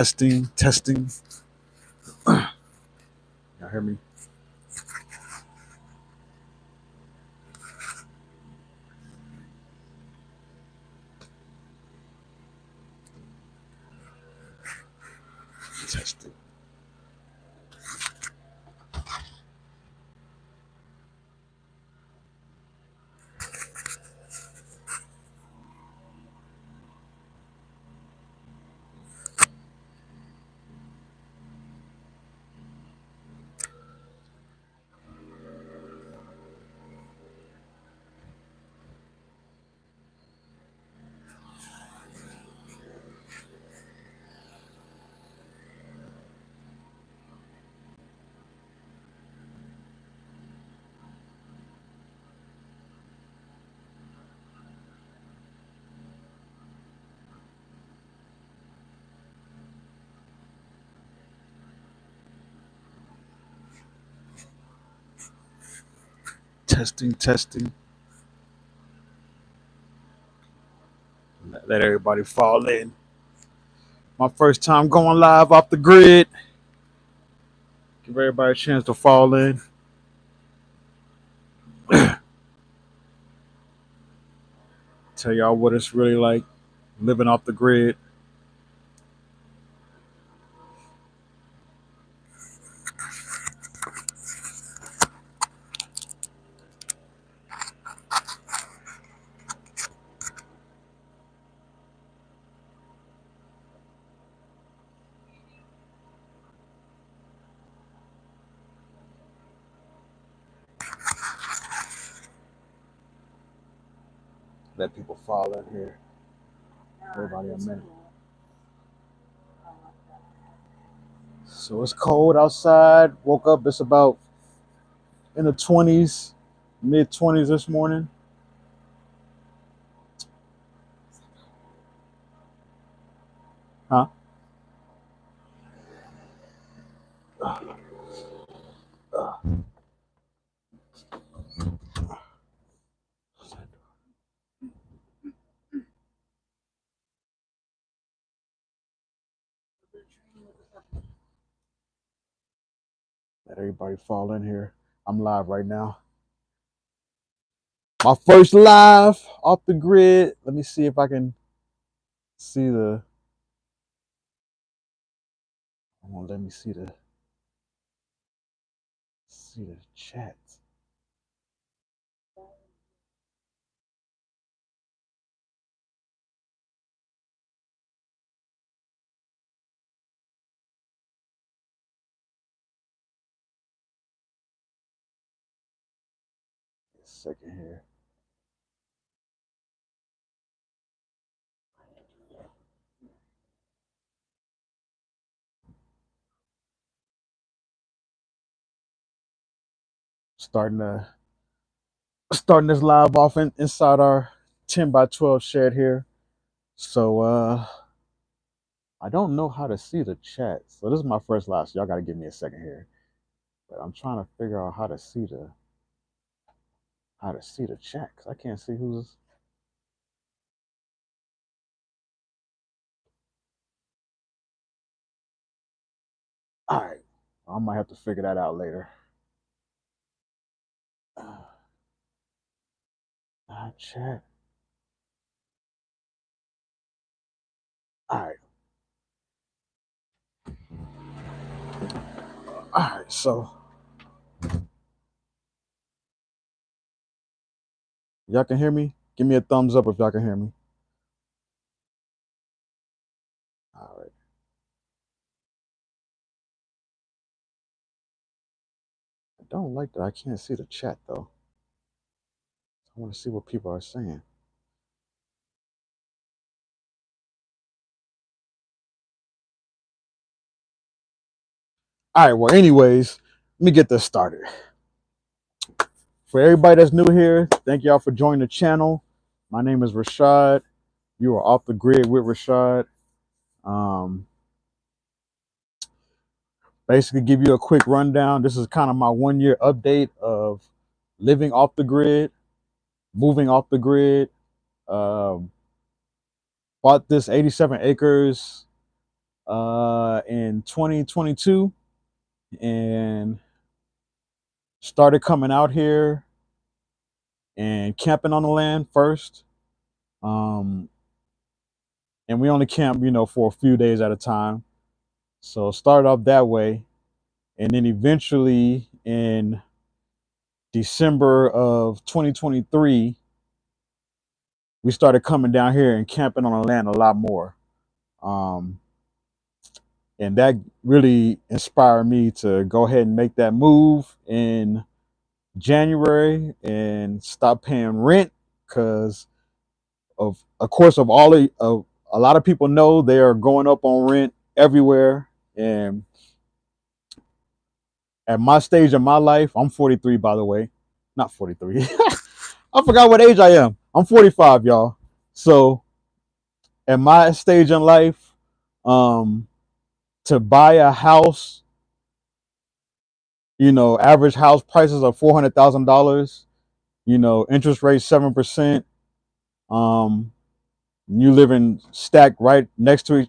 Testing, testing. Y'all hear me? Testing. Testing, testing. Let everybody fall in. My first time going live off the grid. Give everybody a chance to fall in. Tell y'all what it's really like living off the grid. Let people fall in here. Everybody a minute. So it's cold outside. Woke up, it's about in the 20s, mid 20s this morning. Huh? Let everybody fall in here. I'm live right now. My first live off the grid. Let me see if I can see the. Let me see the chat. A second here. Starting this live off inside our 10 by 12 shed here. So I don't know how to see the chat. So this is my first live, so y'all gotta give me a second here. But I'm trying to figure out how to see the chat, because I can't see who's. All right, I might have to figure that out later. Chat. All right. All right. So y'all can hear me? Give me a thumbs up if y'all can hear me. All right. I don't like that I can't see the chat though. I want to see what people are saying. All right. Well, anyways, let me get this started. For everybody that's new here, thank y'all for joining the channel. My name is Rashad. You are off the grid with Rashad. Basically, give you a quick rundown. This is kind of my 1 year update of living off the grid, moving off the grid. Um, Bought this 87 acres in 2022 and started coming out here and camping on the land first. Um, and we only camp, for a few days at a time. So started off that way, and then eventually in December of 2023, we started coming down here and camping on the land a lot more. Um, and that really inspired me to go ahead and make that move in January and stop paying rent because of course of a lot of people know they are going up on rent everywhere. And at my stage of my life, I'm 43, by the way, not 43. I forgot what age I am. I'm 45, y'all. So at my stage in life, um, to buy a house, average house prices are $400,000. Interest rate 7%. Um, you live in stacked right next to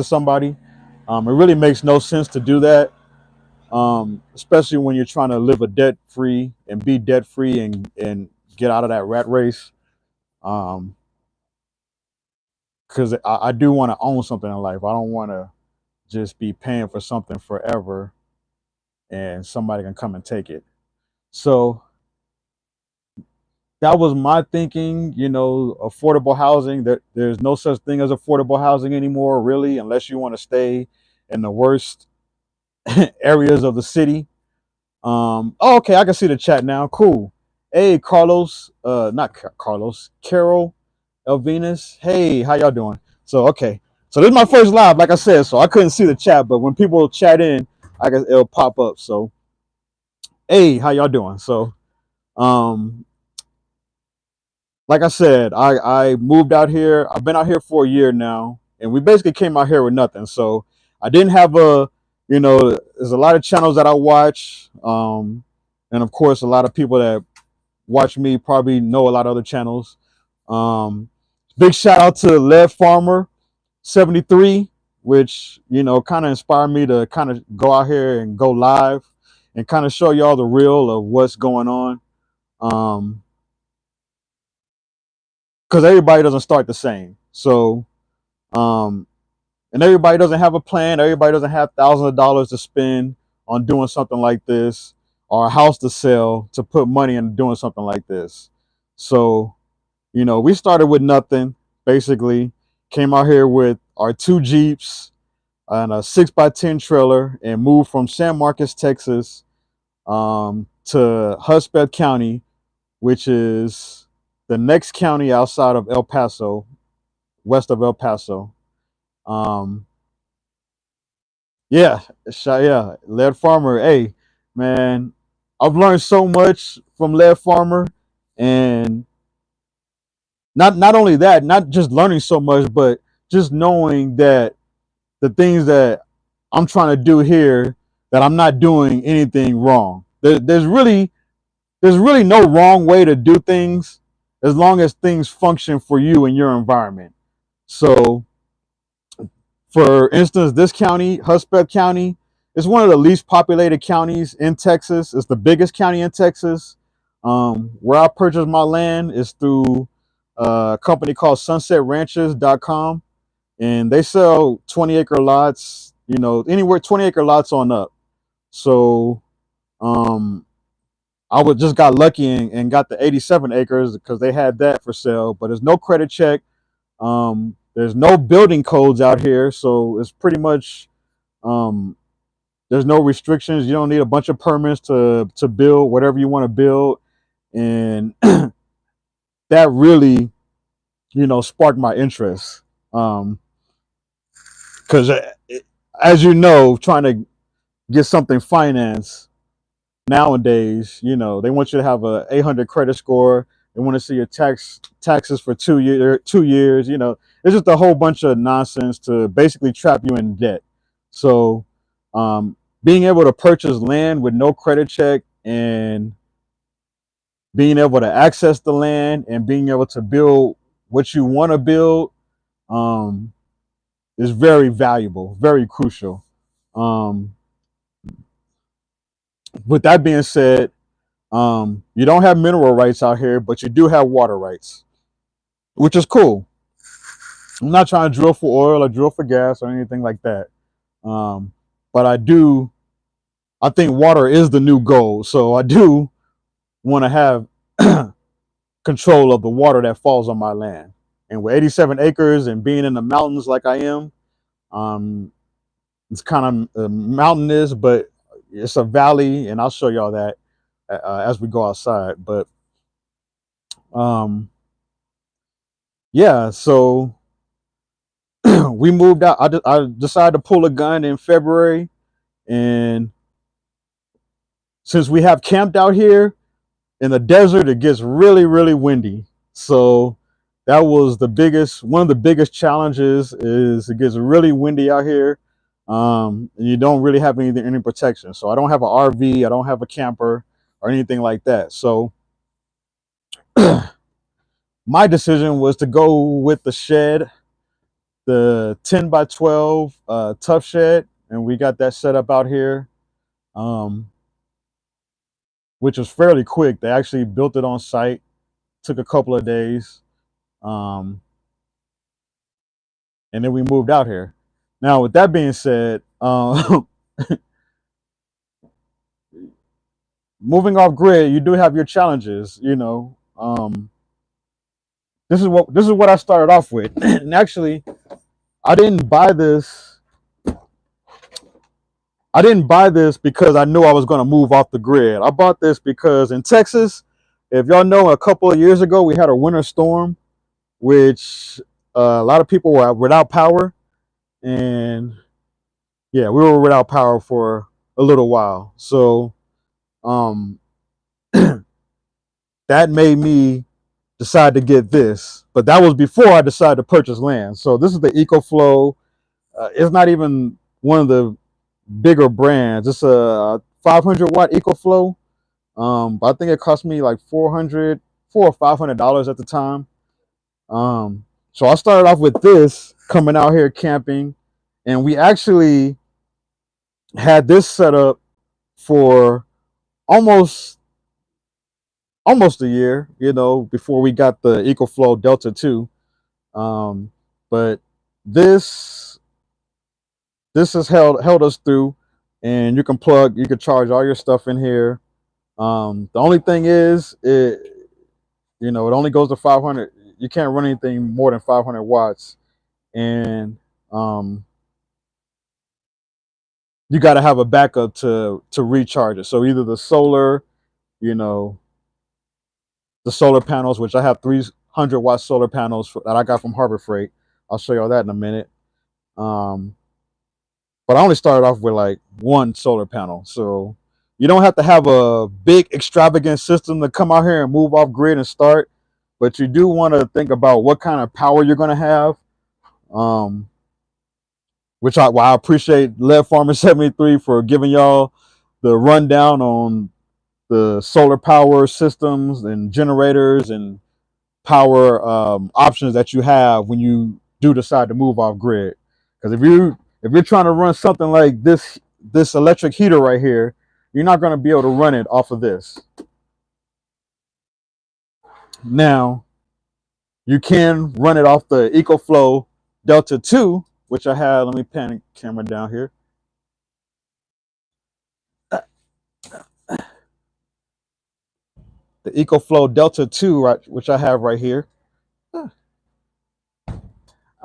somebody. It really makes no sense to do that, especially when you're trying to live a debt free and be debt free and get out of that rat race. Because I do want to own something in life. I don't want to just be paying for something forever and somebody can come and take it. So that was my thinking, affordable housing. There's no such thing as affordable housing anymore, really, unless you want to stay in the worst areas of the city. Oh, okay, I can see the chat now. Cool. Hey, Carlos, not Carlos, Carol Elvenus. Hey, how y'all doing? So, okay. So this is my first live, like I said, so I couldn't see the chat, but when people chat in, I guess it'll pop up. So, hey, how y'all doing? So, um, like I said, I moved out here. I've been out here for a year now, and we basically came out here with nothing. So I didn't have there's a lot of channels that I watch, and of course, a lot of people that watch me probably know a lot of other channels. Um, Big shout out to Lead Farmer 73, which kind of inspired me to kind of go out here and go live and kind of show y'all the real of what's going on. Because everybody doesn't start the same. So, um, and everybody doesn't have a plan. Everybody doesn't have thousands of dollars to spend on doing something like this, or a house to sell to put money into doing something like this. So, we started with nothing, basically. Came out here with our 2 Jeeps and a 6x10 trailer and moved from San Marcos, Texas, to Homestead County, which is the next county outside of El Paso, west of El Paso. Um, yeah, yeah, Lead Farmer. Hey, man, I've learned so much from Lead Farmer, and not only that, not just learning so much, but just knowing that the things that I'm trying to do here, that I'm not doing anything wrong. There's really no wrong way to do things as long as things function for you and your environment. So, for instance, this county, Homestead County, is one of the least populated counties in Texas. It's the biggest county in Texas. Where I purchased my land is through a company called sunsetranches.com, and they sell 20-acre lots, anywhere 20-acre lots on up. So, I would just got lucky and got the 87 acres because they had that for sale, but there's no credit check. There's no building codes out here, so it's pretty much there's no restrictions. You don't need a bunch of permits to build whatever you want to build, and that really sparked my interest. Because as you know, trying to get something financed nowadays, they want you to have a 800 credit score. They want to see your taxes for 2 years. It's just a whole bunch of nonsense to basically trap you in debt. So, being able to purchase land with no credit check and being able to access the land and being able to build what you want to build, um, is very valuable, very crucial. Um, with that being said, you don't have mineral rights out here, but you do have water rights, which is cool. I'm not trying to drill for oil or drill for gas or anything like that. Um, but I do. I think water is the new gold, so I do want to have control of the water that falls on my land. And with 87 acres and being in the mountains like I am, um, it's kind of mountainous, but it's a valley, and I'll show y'all that as we go outside. But um, yeah, so we moved out. I decided to pull a gun in February, and since we have camped out here in the desert, it gets really, really windy. So that was one of the biggest challenges is it gets really windy out here. And you don't really have any protection. So I don't have an RV, I don't have a camper or anything like that. So my decision was to go with the shed, the 10 by 12 tough shed, and we got that set up out here, which was fairly quick. They actually built it on site, took a couple of days, um, and then we moved out here. Now, with that being said, moving off grid, you do have your challenges. This is what I started off with, and actually, I didn't buy this I didn't buy this because I knew I was going to move off the grid. I bought this because in Texas, if y'all know, a couple of years ago, we had a winter storm, which a lot of people were without power. And yeah, we were without power for a little while. So um, that made me decide to get this. But that was before I decided to purchase land. So this is the EcoFlow. It's not even one of the bigger brands. It's a 500-watt EcoFlow. But I think it cost me like $400 or $500 at the time. So I started off with this coming out here camping, and we actually had this set up for almost almost a year, before we got the EcoFlow Delta 2. But this this has held us through, and you can charge all your stuff in here. The only thing is, it only goes to 500. You can't run anything more than 500 watts, and you got to have a backup to recharge it. So either you know, the solar panels, which I have 300-watt solar panels that I got from Harbor Freight. I'll show y'all that in a minute. But I only started off with like one solar panel, so you don't have to have a big extravagant system to come out here and move off grid and start. But you do want to think about what kind of power you're going to have. I appreciate Lead Farmer 73 for giving y'all the rundown on the solar power systems and generators and power options that you have when you do decide to move off grid. Because if you're trying to run something like this electric heater right here, you're not going to be able to run it off of this. Now, you can run it off the EcoFlow Delta 2, which I have. Let me pan the camera down here. The EcoFlow Delta 2, right, which I have right here. I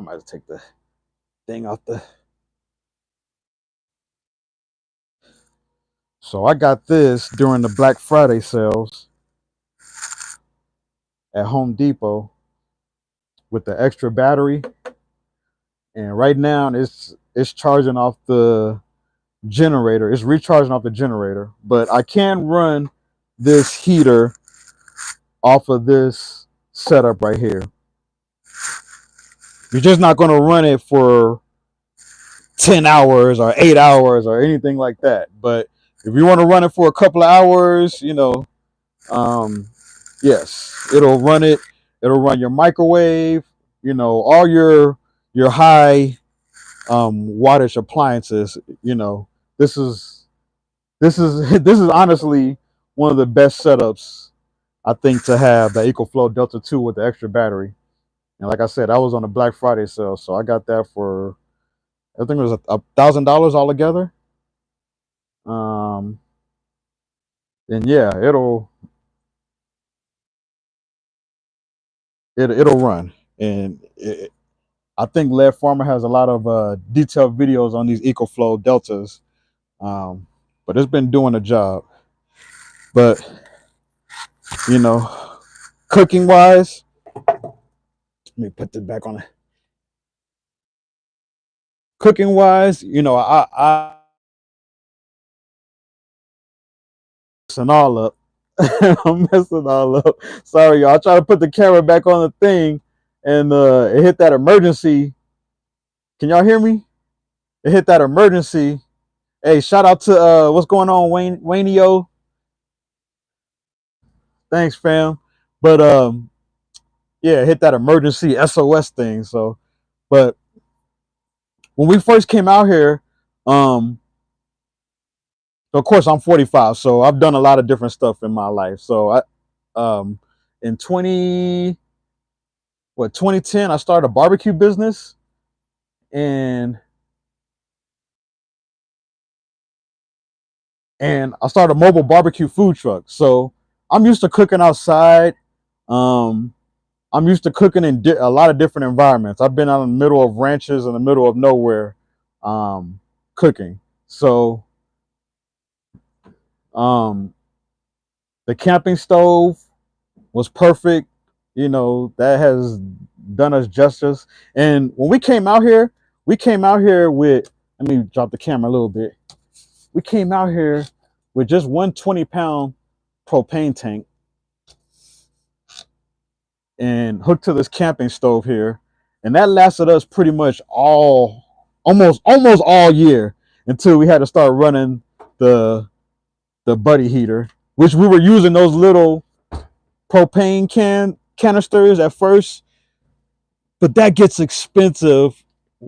might have to take the thing off the. So I got this during the Black Friday sales at Home Depot with the extra battery, and right now it's charging off the generator. It's recharging off the generator, but I can run this heater off of this setup right here. You're just not going to run it for 10 hours or 8 hours or anything like that. But if you want to run it for a couple of hours, yes, it'll run it. It'll run your microwave, all your high wattage appliances. You know, this is this is honestly one of the best setups I think to have the EcoFlow Delta 2 with the extra battery. And like I said, I was on a Black Friday sale, so I got that for I think it was $1,000 altogether. Um, and yeah, it'll run. And I think Lead Farmer has a lot of detailed videos on these EcoFlow Deltas, um, but it's been doing a job. But you know, cooking wise, let me put this back on. Cooking wise, you know, messing all up. I'm messing all up. Sorry, y'all. I try to put the camera back on the thing, and it hit that emergency. Can y'all hear me? It hit that emergency. Hey, shout out to what's going on, Wayneio. Thanks, fam. But yeah, hit that emergency SOS thing. So, but when we first came out here, um, of course I'm 45, so I've done a lot of different stuff in my life. So in 2010, I started a barbecue business, and I started a mobile barbecue food truck. So I'm used to cooking outside. Um, I'm used to cooking in a lot of different environments. I've been out in the middle of ranches in the middle of nowhere, um, cooking. So um, the camping stove was perfect. You know, that has done us justice. And when we came out here with, let me drop the camera a little bit. We came out here with just one 20-pound propane tank and hooked to this camping stove here. And that lasted us pretty much almost all year until we had to start running the buddy heater, which we were using those little propane canisters at first, but that gets expensive,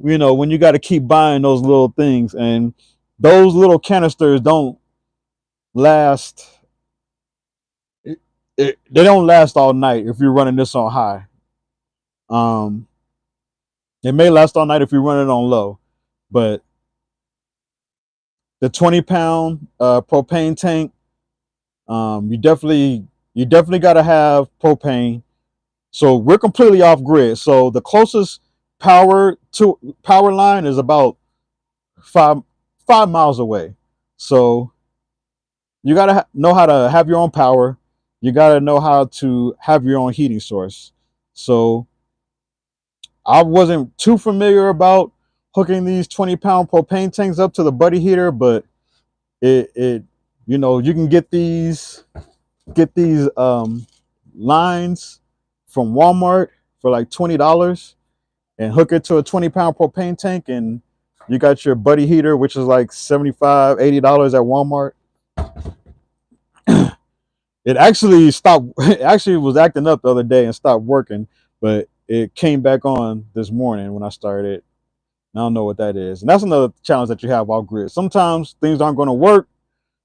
you know, when you got to keep buying those little things, and those little canisters don't last. They don't last all night if you're running this on high. Um, it may last all night if you run it on low, but the 20-pound propane tank, you definitely got to have propane. So we're completely off grid. So the closest power line is about five 5 miles away. So you gotta know how to have your own power. You gotta know how to have your own heating source. So I wasn't too familiar about hooking these 20-pound propane tanks up to the buddy heater, but it you know, you can get these lines from Walmart for like $20 and hook it to a 20-pound propane tank, and you got your buddy heater, which is like $75, $80 at Walmart. It actually stopped. It actually was acting up the other day and stopped working, but it came back on this morning when I started. I don't know what that is, and that's another challenge that you have off grid. Sometimes things aren't going to work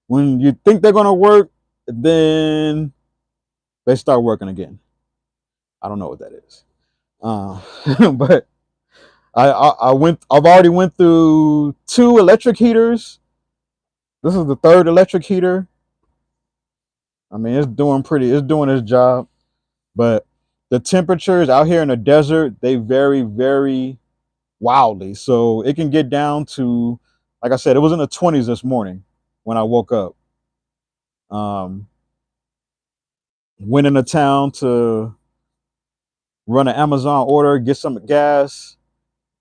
when you think they're going to work, then they start working again. I don't know what that is, but I've already went through 2 electric heaters. This is the 3rd electric heater. I mean, it's doing its job, but the temperatures out here in the desert, they vary very wildly. So it can get down to, like I said, it was in the 20s this morning when I woke up. Um, Went into town to run an Amazon order, get some gas,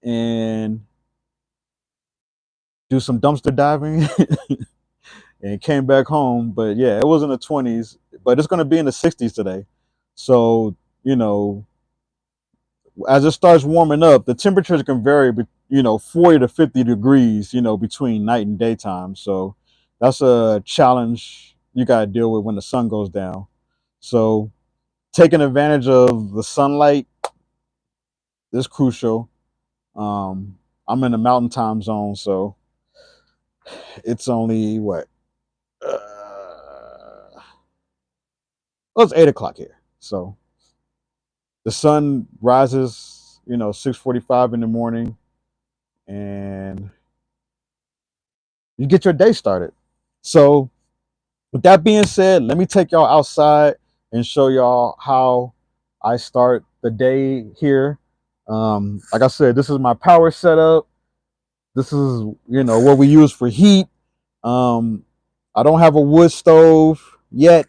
and do some dumpster diving, and came back home. But yeah, it was in the 20s, but it's going to be in the 60s today. So, you know, as it starts warming up, the temperatures can vary, you know, 40 to 50 degrees, you know, between night and daytime. So that's a challenge you got to deal with when the sun goes down. So taking advantage of the sunlight is crucial. Um, I'm in the mountain time zone, so it's only what? Well, it's 8 o'clock here. So the sun rises, 6:45 in the morning, and you get your day started. So with that being said, let me take y'all outside and show y'all how I start the day here. Like I said, this is my power setup. This is, what we use for heat. I don't have a wood stove yet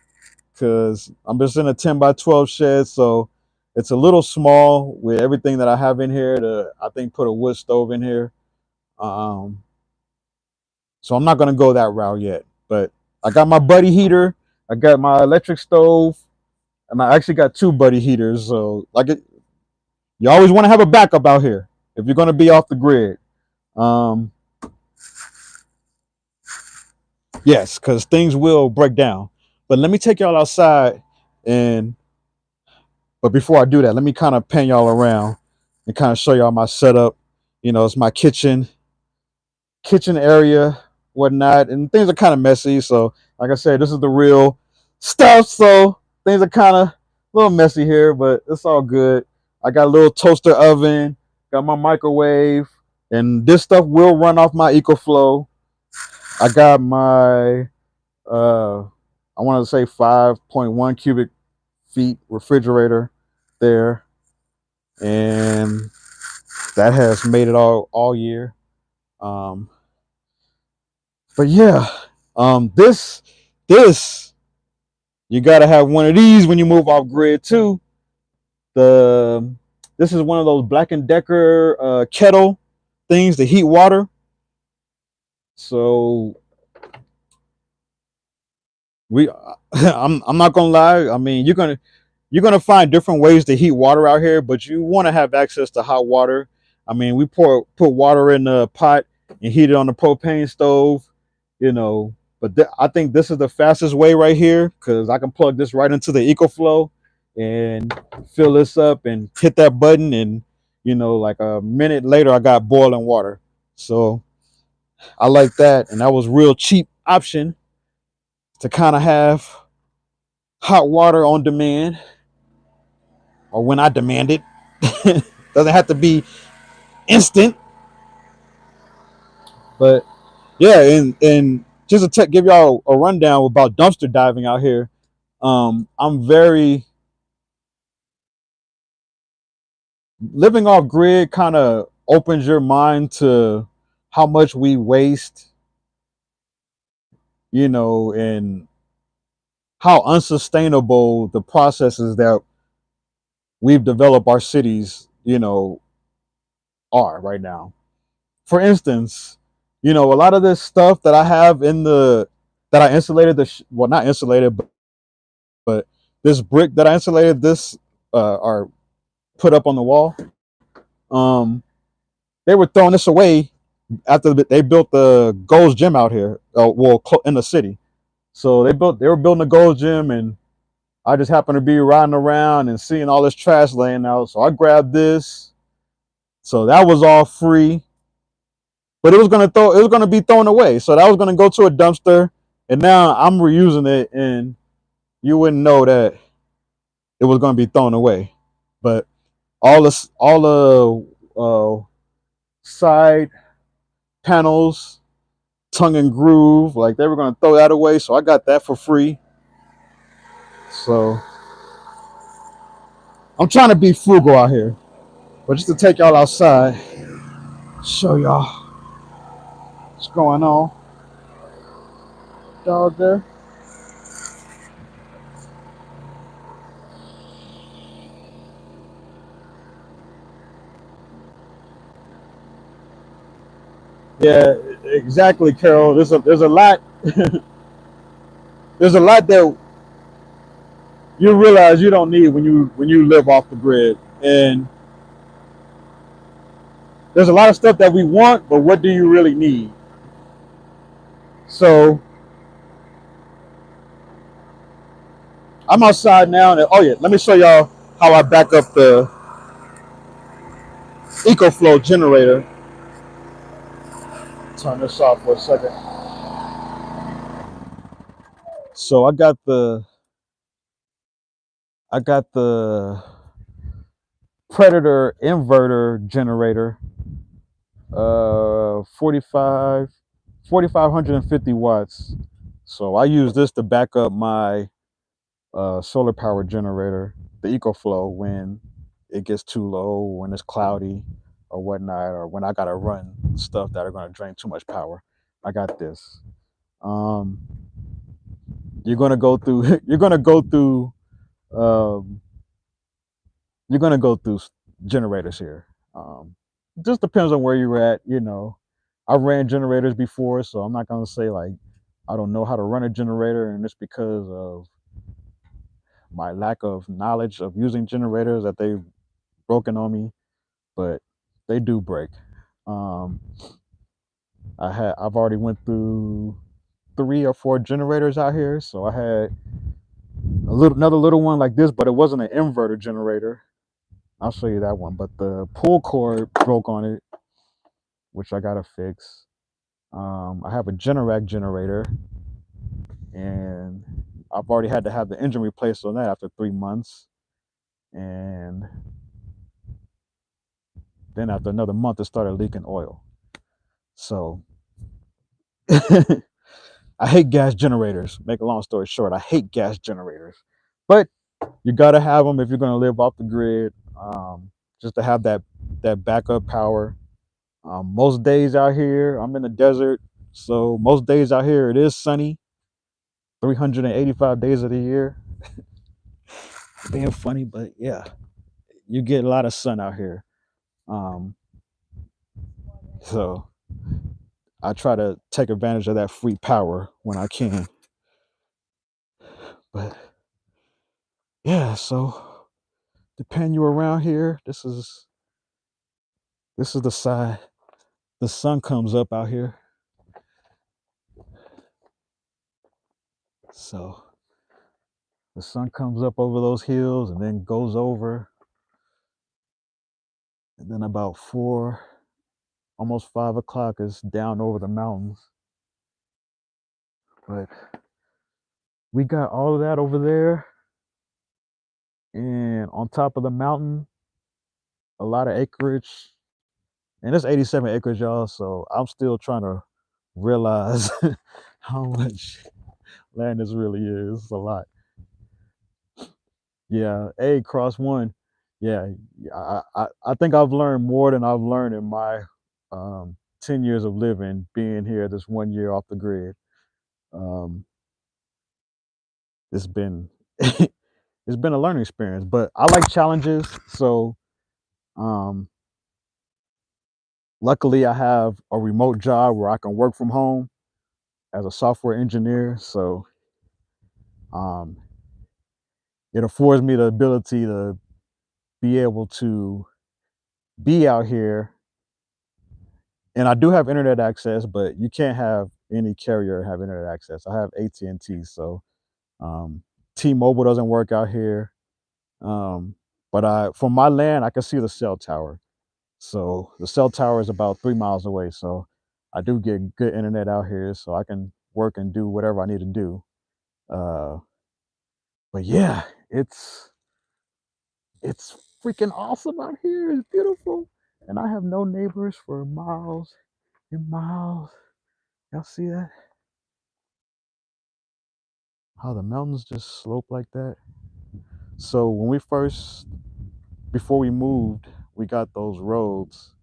because I'm just in a 10 by 12 shed. So it's a little small with everything that I have in here to, I think, put a wood stove in here. Um, so I'm not going to go that route yet. But I got my buddy heater. I got my electric stove. And I actually got two buddy heaters. So you always want to have a backup out here if you're going to be off the grid. Yes, because things will break down. But let me take y'all outside, but before I do that, let me kind of pan y'all around and kind of show y'all my setup. It's my kitchen area, whatnot, and things are kind of messy. So, like I said, this is the real stuff. So things are kind of a little messy here, but it's all good. I got a little toaster oven, got my microwave, and this stuff will run off my EcoFlow. I got my I want to say 5.1 cubic feet refrigerator there, and that has made it all year. But yeah, this you gotta have one of these when you move off grid too. This is one of those Black and Decker kettle things to heat water. So I'm not gonna lie. I mean, you're gonna find different ways to heat water out here, but you want to have access to hot water. I mean, we put water in a pot and heat it on the propane stove, But I think this is the fastest way right here because I can plug this right into the EcoFlow and fill this up and hit that button, and like a minute later, I got boiling water. So I like that, and that was real cheap option to kind of have hot water on demand or when I demand it. Doesn't have to be instant, but yeah, and just to give y'all a rundown about dumpster diving out here. I'm very living off grid kind of opens your mind to how much we waste, and how unsustainable the processes that we've developed our cities, are right now. For instance, a lot of this stuff that I have that I insulated well, not insulated, but this brick that I insulated this or put up on the wall, they were throwing this away after they built the Gold's Gym out here, in the city. So they were building a Gold's Gym, and I just happened to be riding around and seeing all this trash laying out. So I grabbed this. So that was all free, but it was gonna be thrown away. So that was gonna go to a dumpster, and now I'm reusing it, and you wouldn't know that it was gonna be thrown away. But all the side panels, tongue and groove, like they were gonna throw that away. So I got that for free. So I'm trying to be frugal out here, but just to take y'all outside, show y'all what's going on. Dog there. Yeah, exactly, Carol. There's a lot there's a lot that you realize you don't need when you live off the grid, and there's a lot of stuff that we want, but what do you really need? So I'm outside now, and oh yeah, let me show y'all how I back up the EcoFlow generator. turn this off for a second. So I got the Predator inverter generator, 4,550 watts. So I use this to back up my solar power generator, the EcoFlow, when it gets too low, when it's cloudy or whatnot, or when I gotta run stuff that are gonna drain too much power. I got this. Um, you're gonna go through. Um, you're gonna go through generators here. Just depends on where you're at. I ran generators before, so I'm not gonna say like I don't know how to run a generator, and it's because of my lack of knowledge of using generators that they've broken on me. But they do break. Um, I've already went through 3 or 4 generators out here, so I had another little one like this, but it wasn't an inverter generator. I'll show you that one. But the pull cord broke on it, which I gotta fix. I have a Generac generator, and I've already had to have the engine replaced on that after 3 months. And then after another month, it started leaking oil. So I hate gas generators. Make a long story short, I hate gas generators. But you gotta have them if you're gonna live off the grid, just to have that backup power. Most days out here, I'm in the desert, so most days out here it is sunny, 385 days of the year. Being funny, but yeah, you get a lot of sun out here. Um, so I try to take advantage of that free power when I can. But yeah, so depending you around here, this is the side the sun comes up out here. So the sun comes up over those hills and then goes over, and then about 4, almost 5 o'clock is down over the mountains. But we got all of that over there, and on top of the mountain, a lot of acreage, and it's 87 acres, y'all. So I'm still trying to realize how much land this really is. It's a lot. Yeah, cross one. Yeah, I think I've learned more than I've learned in my 10 years of living, being here this 1 year off the grid. Um, it's been it's been a learning experience, but I like challenges. So um, luckily, I have a remote job where I can work from home as a software engineer. So um, it affords me the ability to be able to be out here. And I do have internet access, but you can't have any carrier have internet access. I have AT&T, so um, T-Mobile doesn't work out here. Um, but from my land, I can see the cell tower. So the cell tower is about 3 miles away. So I do get good internet out here, so I can work and do whatever I need to do. Uh, but yeah, it's freaking awesome out here. It's beautiful, and I have no neighbors for miles and miles. Y'all see that? How the mountains just slope like that. So before we moved, we got those roads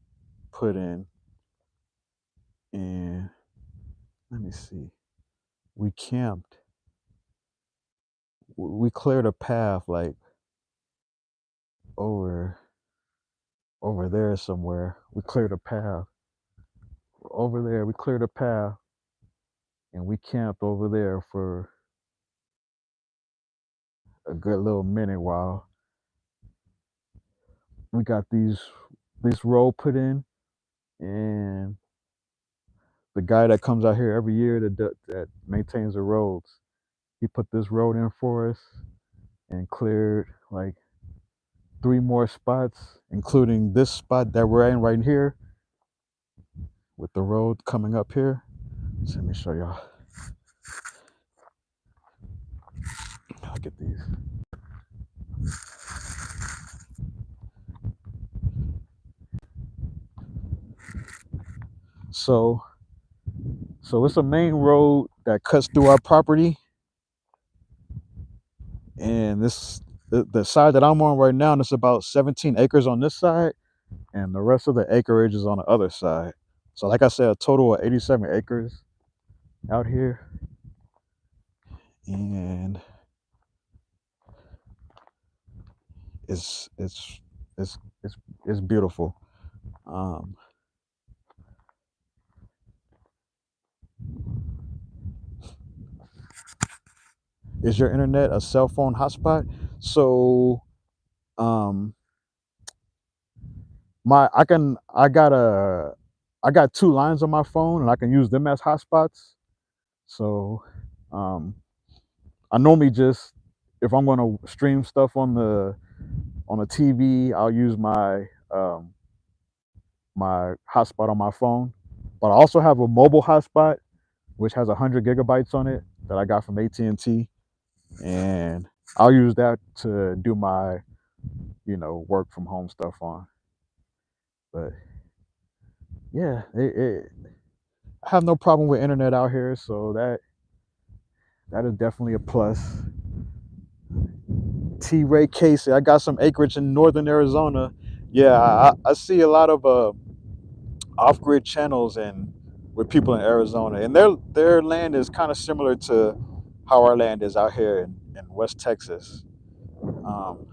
put in, and let me see, we camped. We cleared a path like over over there somewhere. We cleared a path over there. We cleared a path, and we camped over there for a good little minute while we got this road put in, and the guy that comes out here every year that maintains the roads, he put this road in for us and cleared like 3 more spots, including this spot that we're in right here. with the road coming up here. So let me show y'all. Look at these. So it's a main road that cuts through our property, and the side that I'm on right now, and it's about 17 acres on this side, and the rest of the acreage is on the other side. So like I said, a total of 87 acres out here, and it's it's it's it's beautiful. Um, is your internet a cell phone hotspot? So um, my I got two lines on my phone, and I can use them as hotspots. So um, I normally just, if I'm going to stream stuff on the TV, I'll use my hotspot on my phone. But I also have a mobile hotspot which has 100 gigabytes on it that I got from AT&T, and I'll use that to do my work from home stuff on. But yeah, I have no problem with internet out here, so that is definitely a plus. T. Ray Casey, I got some acreage in northern Arizona. Yeah, I see a lot of off-grid channels and with people in Arizona, and their land is kind of similar to how our land is out here in West Texas. Um,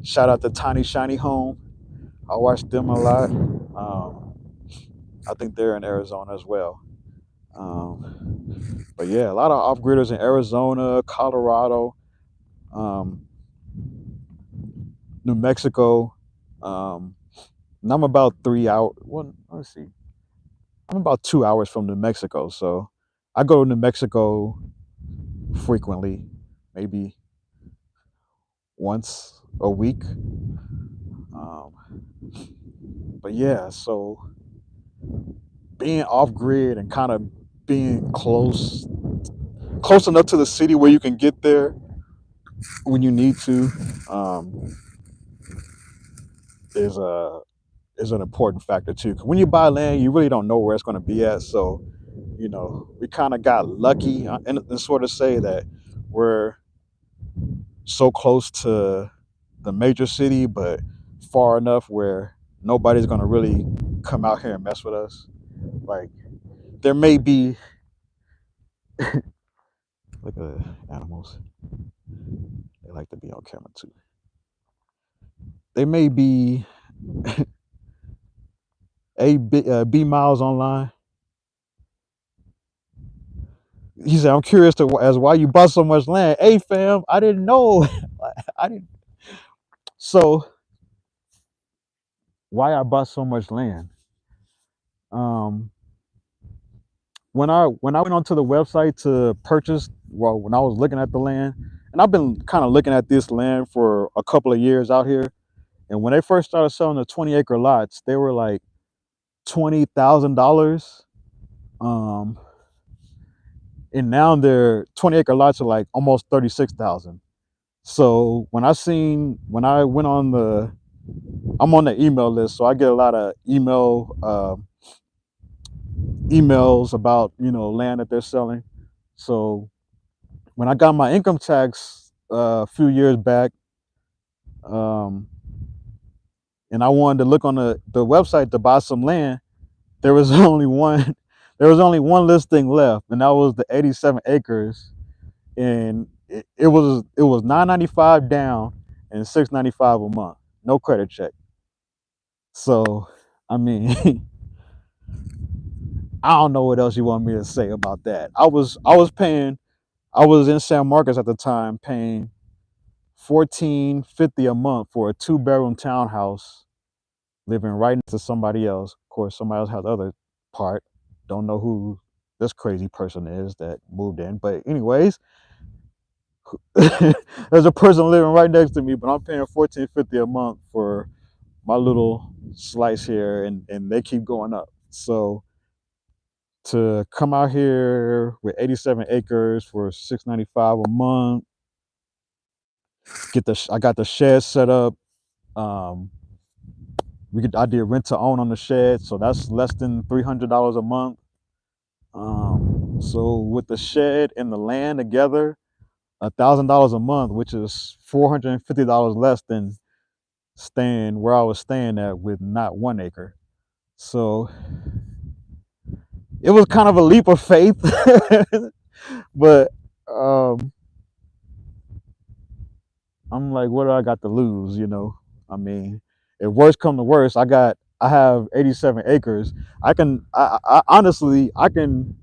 Shout out to Tiny Shiny Home. I watch them a lot. I think they're in Arizona as well. But yeah, a lot of off-gridders in Arizona, Colorado, um, New Mexico. And I'm about 3 hours. Well, let's see. I'm about 2 hours from New Mexico, so I go to New Mexico frequently, maybe once a week. Um, but yeah, so being off grid and kind of being close enough to the city where you can get there when you need to, um, is a is an important factor too. 'Cause when you buy land, you really don't know where it's going to be at. So, we kind of got lucky, and sort of say that we're so close to the major city, but far enough where nobody's going to really come out here and mess with us. Like, there may be, look at the animals. They like to be on camera too. They may be B Miles online. He said, "I'm curious as why you bought so much land." Hey, fam, I didn't know. I didn't. So why I bought so much land? Um, when I went onto the website to purchase, well, when I was looking at the land, and I've been kind of looking at this land for a couple of years out here, and when they first started selling the 20-acre lots, they were like $20,000. Um, and now their 20-acre lots are like almost 36,000. So when I went on I'm on the email list, so I get a lot of emails about land that they're selling. So when I got my income tax a few years back, um, and I wanted to look on the website to buy some land, there was only one listing left, and that was the 87 acres, and it was $995 down and $695 a month, no credit check. So I mean, I don't know what else you want me to say about that. I was in San Marcos at the time paying $1450 a month for a 2-bedroom townhouse, living right next to somebody else. Of course, somebody else has the other part. Don't know who this crazy person is that moved in, but anyways, there's a person living right next to me, but I'm paying $1450 a month for my little slice here, and they keep going up. So to come out here with 87 acres for $695 a month. I got the shed set up. Um, I did rent to own on the shed, so that's less than $300 a month. So with the shed and the land together, $1,000 a month, which is $450 less than staying where I was staying at with not 1 acre. So it was kind of a leap of faith, but um, I'm like, what do I got to lose? I mean, if worst come to worst, I have 87 acres. I honestly, I can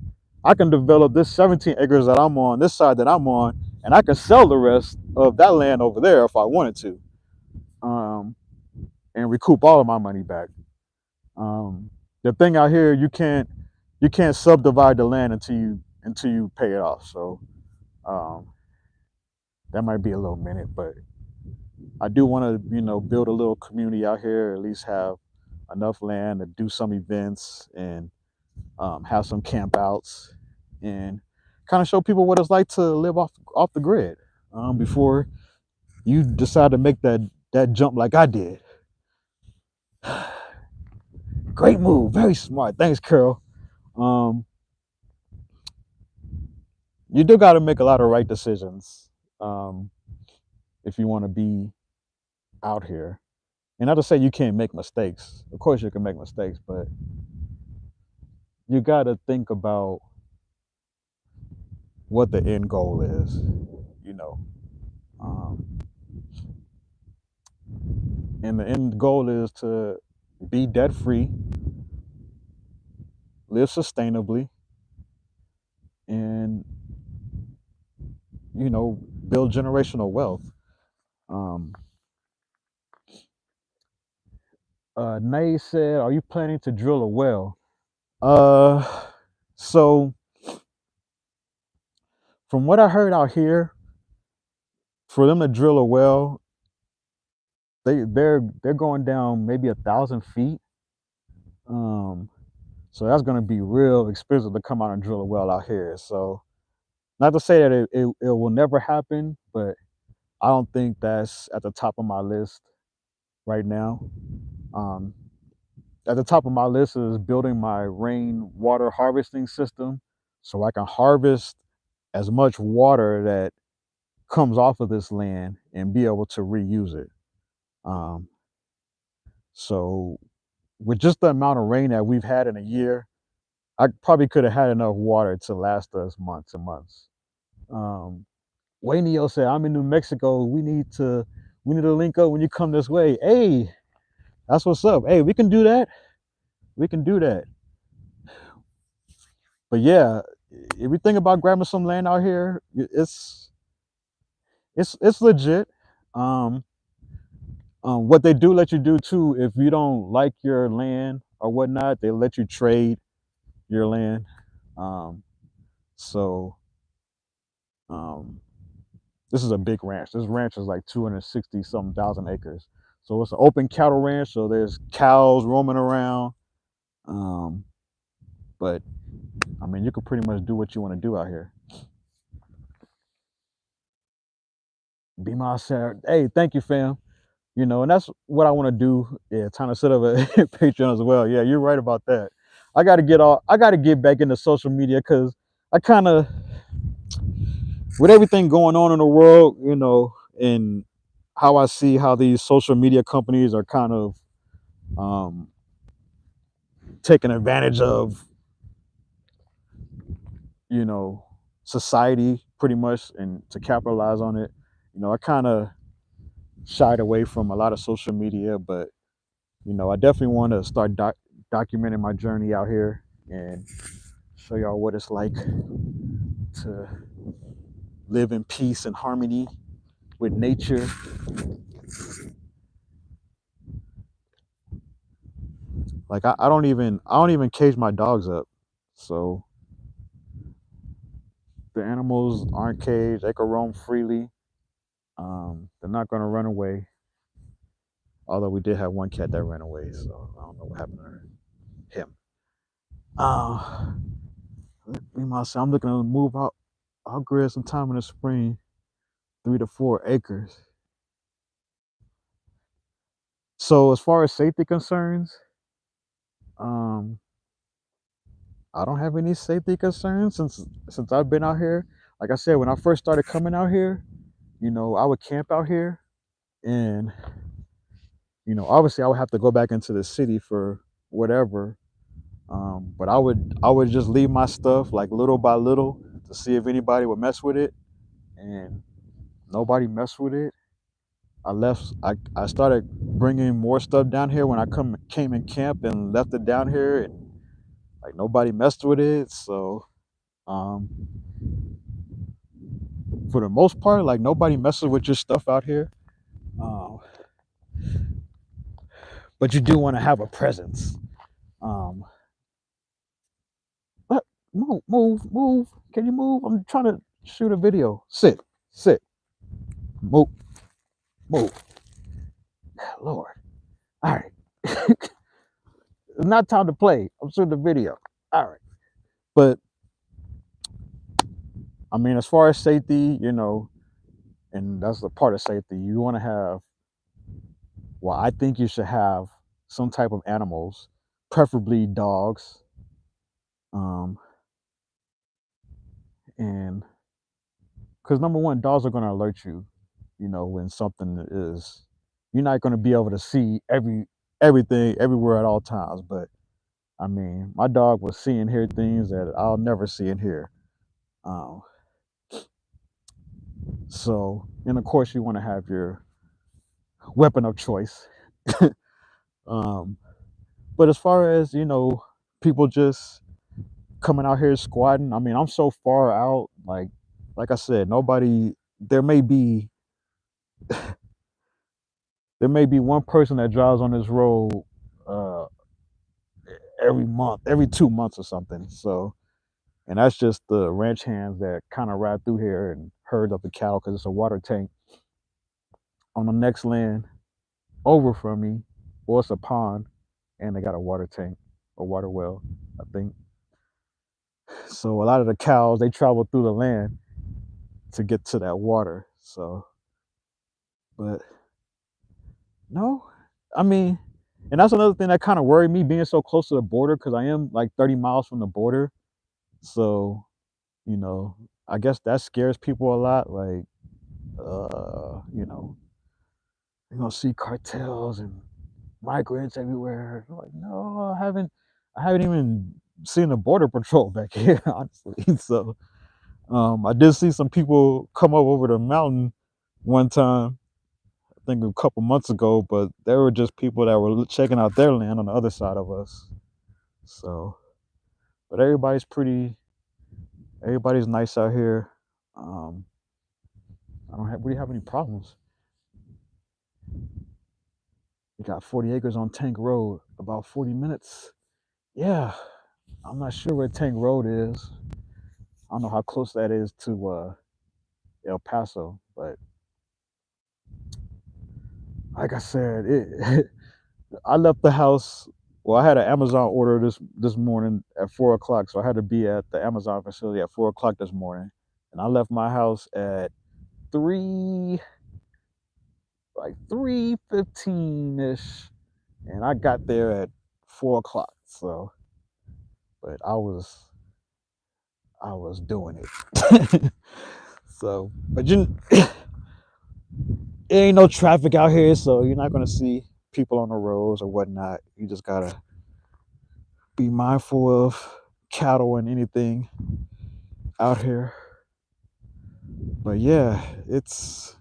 develop this 17 acres that I'm on, this side that I'm on, and I can sell the rest of that land over there if I wanted to, um, and recoup all of my money back. Um, the thing out here, you can't subdivide the land until you pay it off. So um, that might be a little minute, but I do want to build a little community out here, at least have enough land to do some events and have some camp outs and kind of show people what it's like to live off the grid before you decide to make that jump like I did. Great move, very smart. Thanks, Carol. Um, you do got to make a lot of right decisions um, if you want to be out here. And not to say you can't make mistakes. Of course, you can make mistakes, but you got to think about what the end goal is. You know, um, and the end goal is to be debt free, live sustainably, and build generational wealth. Um, Nay said, "Are you planning to drill a well?" Uh, so from what I heard out here, for them to drill a well, they're going down maybe 1,000 feet. Um, so that's going to be real expensive to come out and drill a well out here. So not to say that it will never happen, but I don't think that's at the top of my list right now. Um, at the top of my list is building my rainwater harvesting system so I can harvest as much water that comes off of this land and be able to reuse it. Um, so with just the amount of rain that we've had in a year, I probably could have had enough water to last us months and months. Um, Wayneo said, "I'm in New Mexico. We need to link up when you come this way." Hey, that's what's up. Hey, we can do that. We can do that. But yeah, if you think about grabbing some land out here, it's legit. Um, what they do let you do too, if you don't like your land or whatnot, they let you trade your land. Um, so um, this is a big ranch. This ranch is like 260 something thousand acres. So it's an open cattle ranch. So there's cows roaming around. Um, but I mean, you can pretty much do what you want to do out here. Be my Sarah. Hey, thank you, fam. And that's what I want to do. Yeah, trying to set up a Patreon as well. Yeah, you're right about that. I got to get back into social media because I kind of, with everything going on in the world, and how I see how these social media companies are kind of um, taking advantage of, you know, society pretty much and to capitalize on it. I kind of shied away from a lot of social media, but I definitely want to start documenting my journey out here and show y'all what it's like to live in peace and harmony with nature. Like I don't even cage my dogs up. So the animals aren't caged, they can roam freely. They're not gonna run away. Although we did have one cat that ran away, so I don't know what happened to him. Uh, Me myself, I'm looking to move out. I'll grid sometime in the spring, 3 to 4 acres. So as far as safety concerns, um, I don't have any safety concerns since I've been out here. Like I said, when I first started coming out here, I would camp out here, and obviously I would have to go back into the city for whatever. But I would just leave my stuff like little by little to see if anybody would mess with it, and nobody messed with it. I started bringing more stuff down here when I came in camp and left it down here, and like nobody messed with it. So um, for the most part, like nobody messes with your stuff out here. Um, but you do want to have a presence. Um, but move. Can you move? I'm trying to shoot a video. Sit, move, move. Lord, all right. It's not time to play. I'm shooting a video. All right, but I mean, as far as safety, and that's a part of safety. You want to have, well, I think you should have some type of animals, preferably dogs, um, and because number one, dogs are going to alert you, when something is. You're not going to be able to see everything everywhere at all times, but I mean, my dog was seeing here things that I'll never see and hear. Um, so, and of course, you want to have your weapon of choice. um, but as far as people just coming out here squatting, I mean, I'm so far out. Like I said, nobody. There may be one person that drives on this road uh, every month, every 2 months or something. So, and that's just the ranch hands that kind of ride through here and herd up the cattle because it's a water tank on the next land over from me, or it's a pond, and they got a water tank, a water well, I think. So a lot of the cows they travel through the land to get to that water. So, but no, I mean, and that's another thing that kind of worried me being so close to the border because I am like 30 miles from the border. So, you know, I guess that scares people a lot. Like, you're gonna see cartels and migrants everywhere. I'm like, no, I haven't even seen the border patrol back here, honestly. So, I did see some people come up over the mountain one time, I think a couple months ago, but they were just people that were checking out their land on the other side of us. So, but everybody's nice out here. Um, I don't have really have any problems. We got 40 acres on Tank Road, about 40 minutes. Yeah, I'm not sure where Tank Road is. I don't know how close that is to El Paso, but like I said, I left the house. Well, I had an Amazon order this morning at 4 o'clock, so I had to be at the Amazon facility at 4 o'clock this morning, and I left my house at three, like 3:15 ish, and I got there at 4 o'clock. So, but I was doing it. So, but it ain't no traffic out here, so you're not gonna see people on the roads or whatnot. You just gotta be mindful of cattle and anything out here. But yeah, it's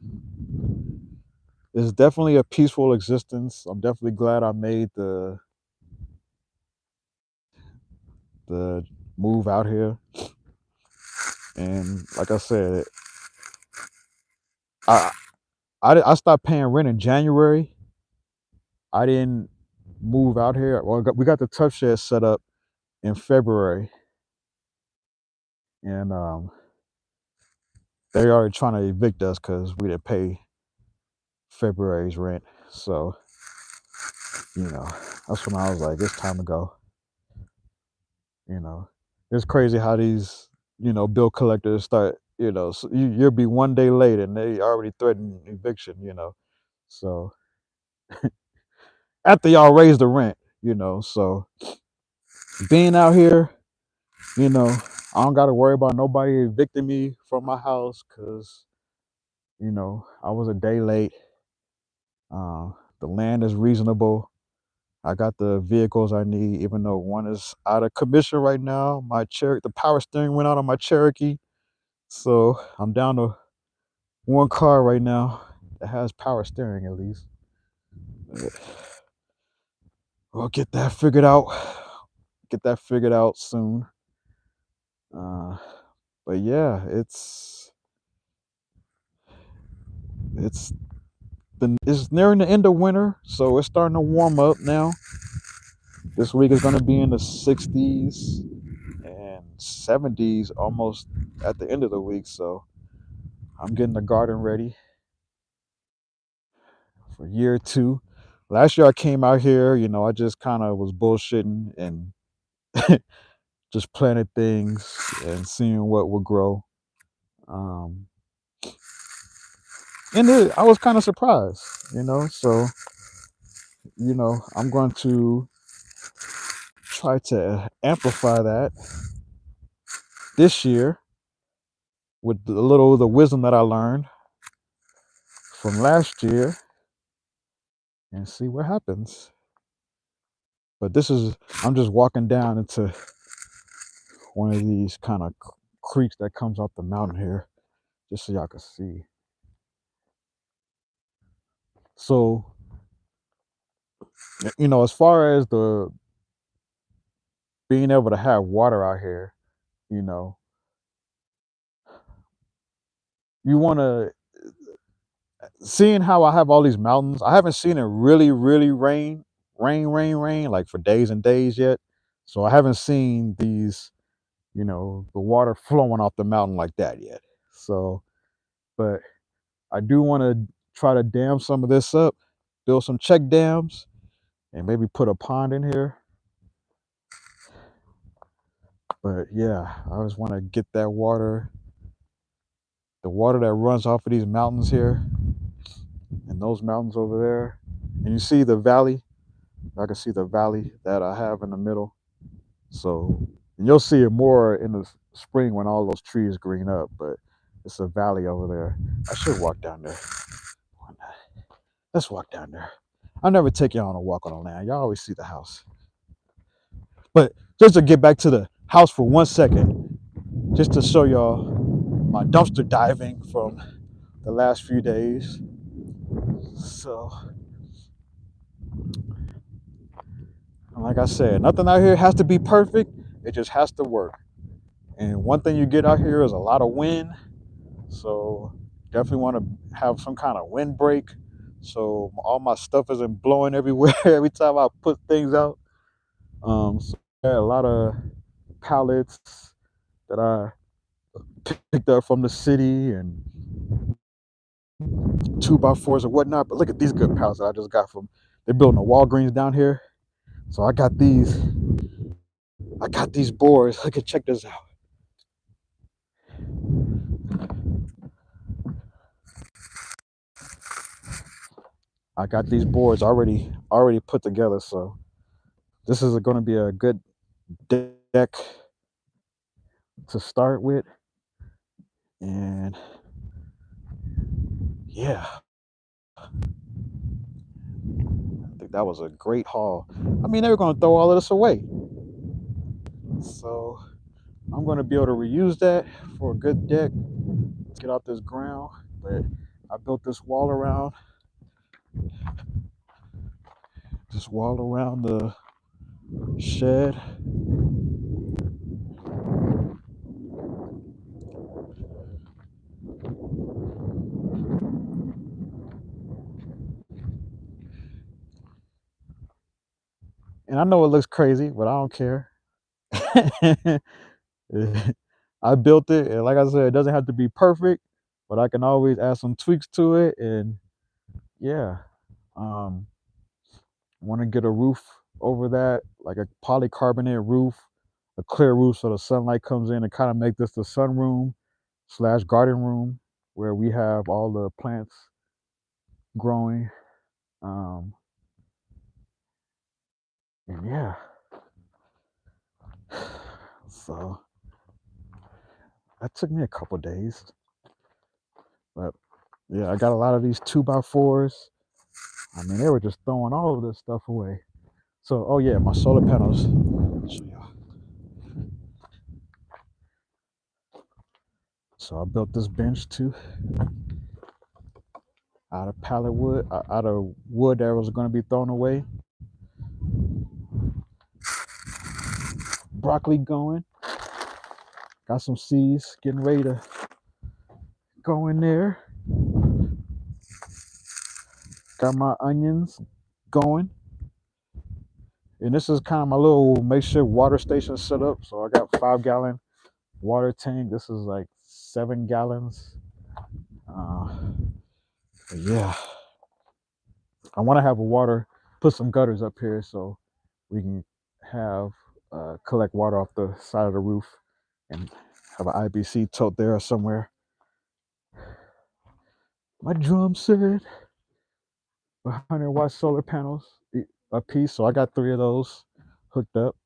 definitely a peaceful existence. I'm definitely glad I made the move out here. And like I said, I I stopped paying rent in January. I didn't move out here. Well, we got the tough shed set up in February, and they already trying to evict us because we didn't pay February's rent. So, you know, that's when I was like, it's time to go. You know, It's crazy how these, bill collectors start, so you'll be one day late and they already threaten eviction, So after y'all raise the rent, so being out here, you know, I don't got to worry about nobody evicting me from my house because, I was a day late. The land is reasonable. I got the vehicles I need, even though one is out of commission right now. The power steering went out on my Cherokee, so I'm down to one car right now that has power steering at least. We'll get that figured out. Get that figured out soon. Uh, but yeah, it's it's nearing the end of winter, so it's starting to warm up now. This week is going to be in the 60s and 70s almost at the end of the week, so I'm getting the garden ready for year two. Last year I came out here, I just kind of was bullshitting and just planted things and seeing what would grow. Um, I was kind of surprised, so, I'm going to try to amplify that this year with the wisdom that I learned from last year and see what happens. But I'm just walking down into one of these kind of creeks that comes off the mountain here, just so y'all can see. So, as far as the being able to have water out here, you know, you want to seeing how I have all these mountains. I haven't seen it really, really rain, like for days and days yet. So I haven't seen these, the water flowing off the mountain like that yet. So, but I do want to try to dam some of this up, build some check dams, and maybe put a pond in here. But yeah, I just want to get that water, the water that runs off of these mountains here and those mountains over there. And you see the valley. I can see the valley that I have in the middle. So, and you'll see it more in the spring when all those trees green up, but it's a valley over there. I should walk down there. Let's walk down there. I never take y'all on a walk on the land. Y'all always see the house. But just to get back to the house for 1 second, just to show y'all my dumpster diving from the last few days. So, like I said, nothing out here has to be perfect. It just has to work. And one thing you get out here is a lot of wind. So definitely want to have some kind of windbreak. So all my stuff isn't blowing everywhere every time I put things out. So yeah, a lot of pallets that I picked up from the city and 2x4s and whatnot. But look at these good pallets that I just got from. They're building a Walgreens down here. So I got these. I got these boards. Look at check this out. I got these boards already put together. So this is going to be a good deck to start with. And yeah, I think that was a great haul. I mean, they were going to throw all of this away. So I'm going to be able to reuse that for a good deck. Let's get out this ground. But I built this wall around the shed. And I know it looks crazy, but I don't care. I built it, and like I said, it doesn't have to be perfect, but I can always add some tweaks to it. And yeah, want to get a roof over that, like a polycarbonate roof a clear roof so the sunlight comes in and kind of make this the sunroom slash garden room where we have all the plants growing. Um, and yeah, so that took me a couple days, but yeah, I got a lot of these 2x4s. I mean, they were just throwing all of this stuff away. So, oh yeah, my solar panels. Show y'all. So I built this bench too, out of pallet wood, out of wood that was going to be thrown away. Broccoli going. Got some seeds getting ready to go in there. Got my onions going. And this is kind of my little makeshift water station set up. So I got 5-gallon water tank. This is like 7 gallons. Yeah, I want to have a water, put some gutters up here so we can have collect water off the side of the roof and have an IBC tote there or somewhere. My drum set, 100-watt solar panels a piece, so I got 3 of those hooked up.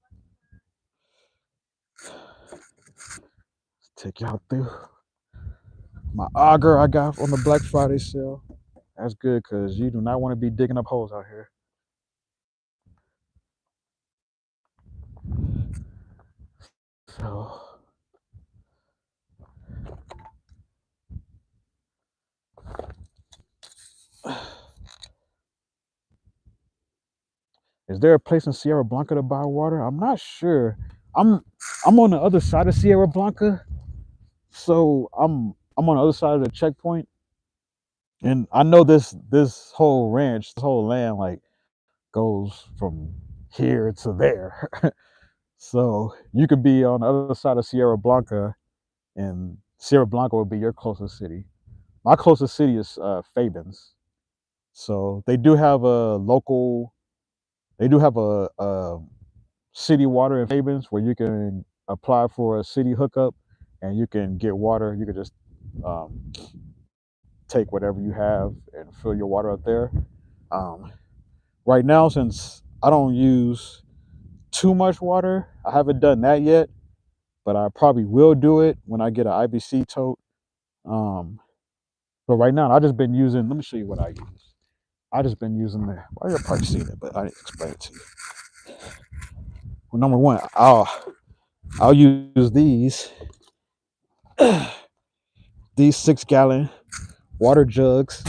Let's take y'all through my auger I got on the Black Friday sale. That's good because you do not want to be digging up holes out here. So is there a place in Sierra Blanca to buy water? I'm not sure. I'm I'm on the other side of Sierra Blanca, so I'm on the other side of the checkpoint, and I know this whole ranch, this whole land, like goes from here to there. So you could be on the other side of Sierra Blanca, and Sierra Blanca would be your closest city. My closest city is Fabens. So they do have a local. They do have a city water in Fabens where you can apply for a city hookup, and you can get water. You can just um, take whatever you have and fill your water up there. Um, right now, since I don't use too much water, I haven't done that yet, but I probably will do it when I get an IBC tote. Um, but right now, I just been using. Let me show you what I use. I just been using the. Well, you'll probably seen it, but I didn't explain it to you. Well, number one, I'll use these 6-gallon water jugs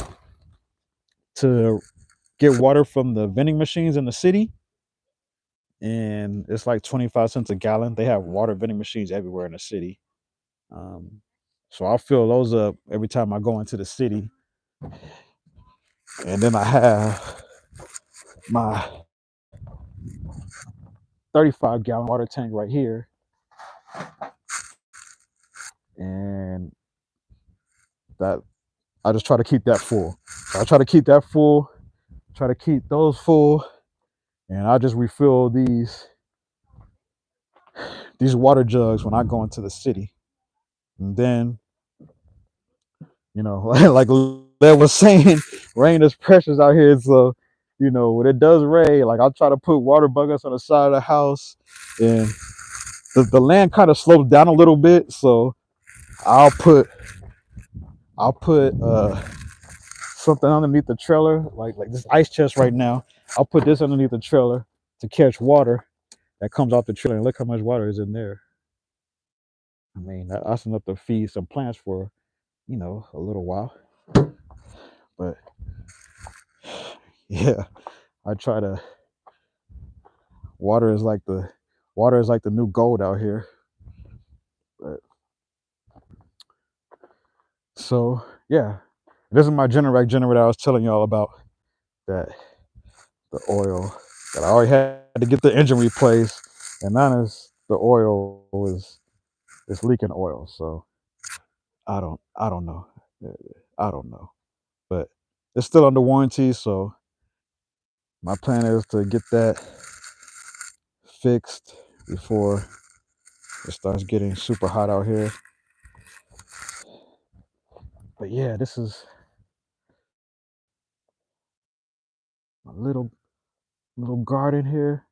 to get water from the vending machines in the city, and it's like 25 cents a gallon. They have water vending machines everywhere in the city. Um, so I'll fill those up every time I go into the city. And then I have my 35-gallon water tank right here. And that I just try to keep that full. So I try to keep that full, try to keep those full, and I just refill these water jugs when I go into the city. And then, like Lev was saying, rain is precious out here. So, when it does rain, like I'll try to put water buckets on the side of the house, and the land kind of slopes down a little bit. So I'll put something underneath the trailer, like this ice chest right now. I'll put this underneath the trailer to catch water that comes off the trailer, and look how much water is in there. I mean, that's enough to feed some plants for a little while. But yeah, I try to. Water is like the water is like the new gold out here. But so yeah, this is my generator I was telling y'all about, that the oil that I already had to get the engine replaced, and now the oil is leaking oil. So I don't know. I don't know. But it's still under warranty, so my plan is to get that fixed before it starts getting super hot out here. But yeah, this is a little garden here.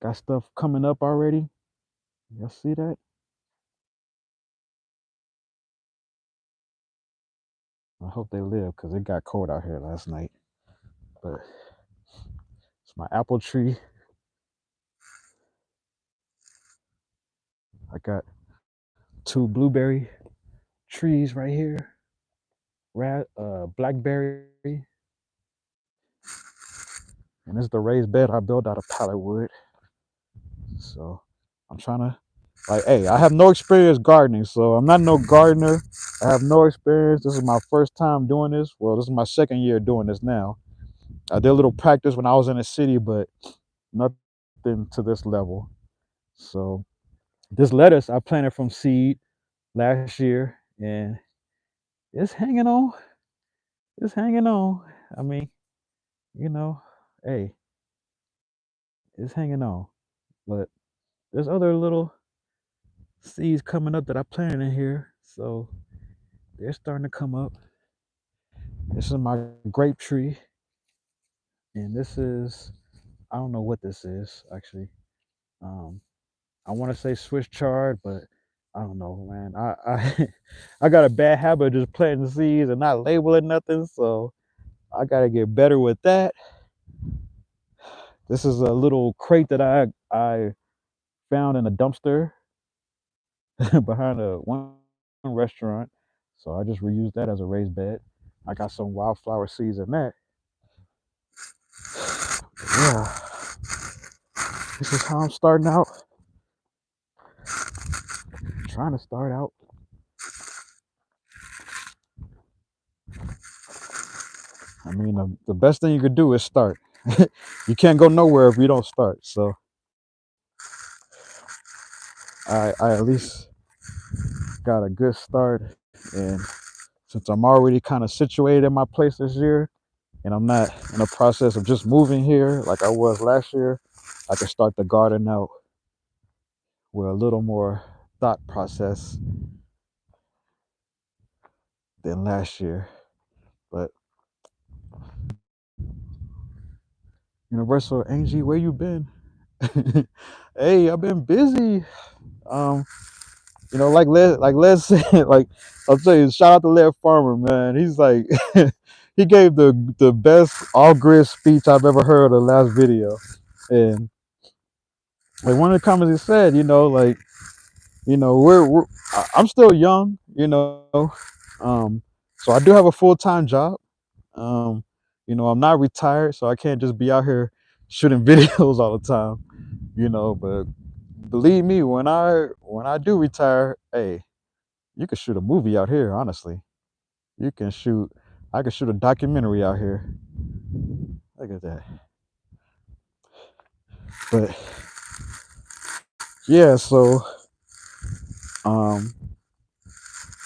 Got stuff coming up already. Y'all see that? I hope they live because it got cold out here last night. But it's my apple tree. I got 2 blueberry trees right here. Blackberry, and this is the raised bed I built out of pallet wood. So I'm trying to, like, hey, I have no experience gardening, so I'm not no gardener. I have no experience. This is my first time doing this. Well, this is my second year doing this now. I did a little practice when I was in the city, but nothing to this level. So this lettuce I planted from seed last year, and it's hanging on. It's hanging on. I mean, you know, hey, it's hanging on. But there's other little seeds coming up that I planted in here, so they're starting to come up. This is my grape tree, and this is, I don't know what this is actually. Um, I want to say Swiss chard, but I don't know, man. I I got a bad habit of just planting seeds and not labeling nothing, so I gotta get better with that. This is a little crate that I found in a dumpster behind a one restaurant, so I just reused that as a raised bed. I got some wildflower seeds in that. Yeah, this is how I'm starting out. Trying to start out. I mean, the best thing you could do is start. You can't go nowhere if you don't start. So I at least got a good start, and since I'm already kind of situated in my place this year, and I'm not in the process of just moving here like I was last year, I can start the garden out with a little more thought process than last year. But Universal Angie, where you been? Hey, I've been busy. Um, like Les said, like I'll tell you, shout out to Led Farmer, man. He's like he gave the best all grid speech I've ever heard of the last video. And like one of the comments he said, like, I'm still young, um, so I do have a full-time job. Um, I'm not retired, so I can't just be out here shooting videos all the time, but believe me, when I do retire, hey, you can shoot a movie out here, honestly. You can shoot I can shoot a documentary out here. Look at that. But yeah, so um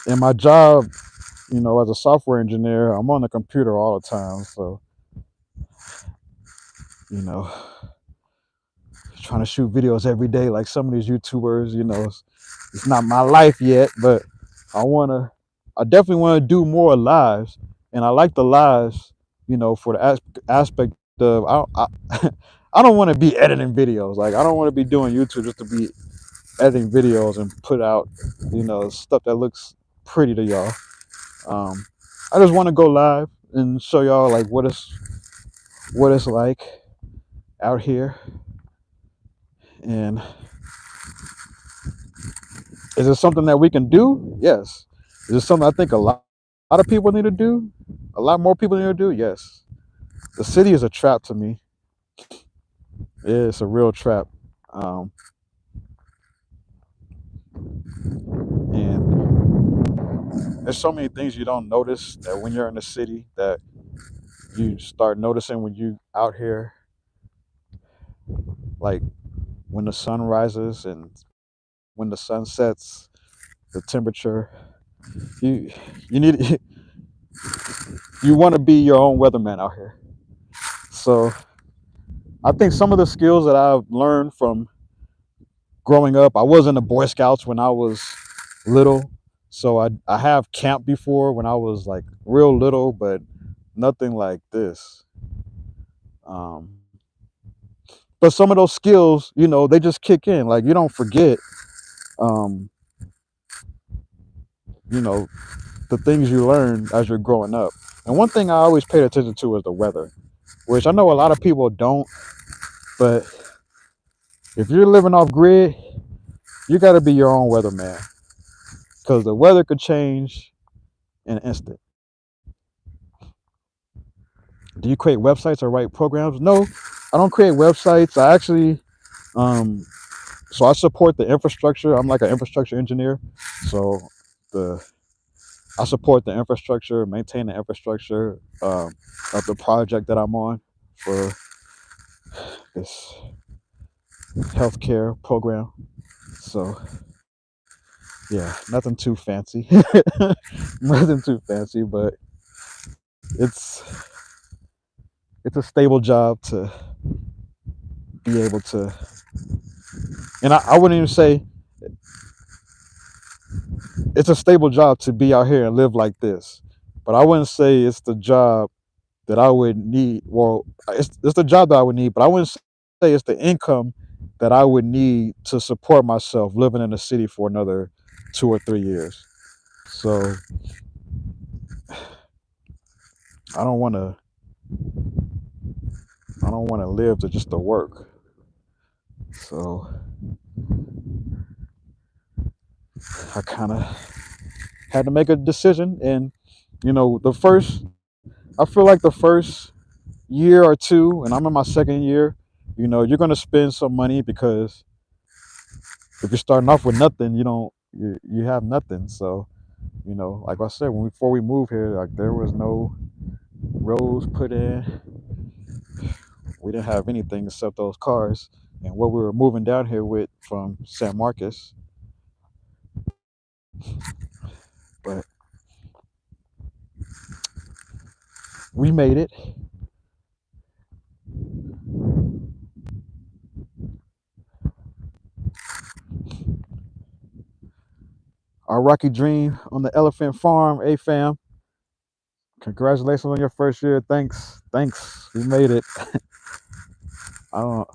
in my job, as a software engineer, I'm on the computer all the time. So, you know, trying to shoot videos every day like some of these YouTubers, it's not my life yet, but I definitely want to do more lives. And I like the lives, for the aspect of, I don't want to be editing videos. Like, I don't want to be doing YouTube just to be editing videos and put out, stuff that looks pretty to y'all. I just want to go live and show y'all like what it's like out here. And is it something that we can do? Yes. Is it something I think a lot of people need to do? A lot more people need to do? Yes. The city is a trap to me. It's a real trap. Um, and there's so many things you don't notice that when you're in the city that you start noticing when you out here, like when the sun rises and when the sun sets, the temperature. You you need you want to be your own weatherman out here. So I think some of the skills that I've learned from growing up. I was in the Boy Scouts when I was little, so I have camped before when I was like real little, but nothing like this. Um, but some of those skills, they just kick in. Like you don't forget, um, you know, the things you learn as you're growing up. And one thing I always paid attention to is the weather, which I know a lot of people don't. But if you're living off grid, you got to be your own weatherman because the weather could change in an instant. Do you create websites or write programs? No, I don't create websites. I actually, um, so I support the infrastructure. I'm like an infrastructure engineer. So the I support the infrastructure, maintain the infrastructure of the project that I'm on for this healthcare program. So yeah, nothing too fancy, nothing too fancy, but it's it's a stable job to be able to, and I wouldn't even say it's a stable job to be out here and live like this, but I wouldn't say it's the job that I would need. Well, it's the job that I would need, but I wouldn't say it's the income that I would need to support myself living in the city for another 2 or 3 years. So I don't want to. I don't want to live to just to work. So I kind of had to make a decision, and the first. I feel like the first year or two, and I'm in my second year. You're gonna spend some money because if you're starting off with nothing, you have nothing. So like I said, before we moved here, like there was no roads put in. We didn't have anything except those cars and what we were moving down here with from San Marcos. But we made it. Our Rocky Dream on the Elephant Farm, A fam. Congratulations on your first year. Thanks. We made it. I don't.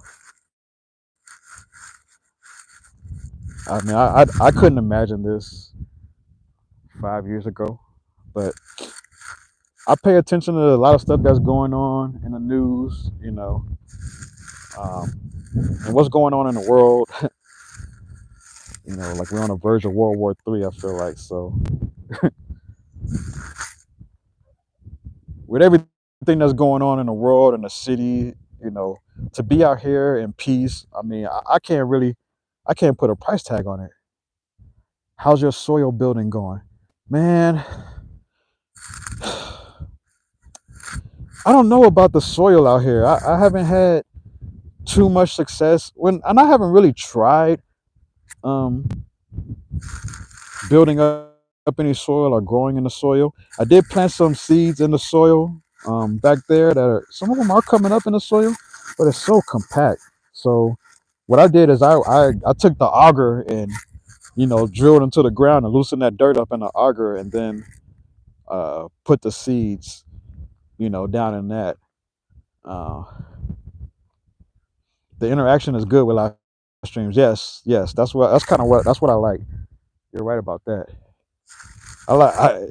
I mean, I couldn't imagine this 5 years ago, but I pay attention to a lot of stuff that's going on in the news, um, and what's going on in the world. Like we're on the verge of World War III. I feel like so with everything that's going on in the world and the city, to be out here in peace. I mean, I can't put a price tag on it. How's your soil building going, man? I don't know about the soil out here. I haven't had too much success and I haven't really tried um, building up any soil or growing in the soil. I did plant some seeds in the soil back there some of them are coming up in the soil, but it's so compact. So what I did is I took the auger and drilled into the ground and loosened that dirt up in the auger and then put the seeds down in that. Uh, the interaction is good with live streams. Yes, that's what I like. You're right about that.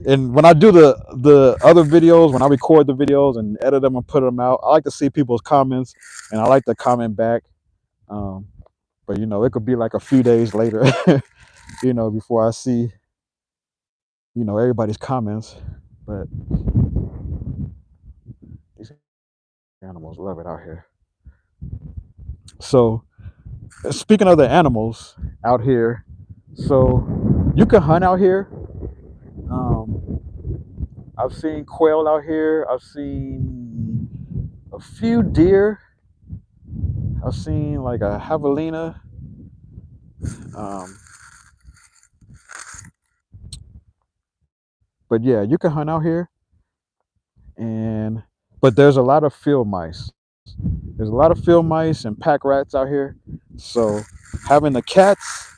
And when I do the other videos, when I record the videos and edit them and put them out, I like to see people's comments and I like to comment back. Um, but it could be like a few days later, before I see everybody's comments. But these animals love it out here. So speaking of the animals out here, so you can hunt out here. Um, I've seen quail out here. I've seen a few deer. I've seen like a javelina. Um, but yeah, you can hunt out here, and but there's a lot of field mice. There's a lot of field mice and pack rats out here. So having the cats,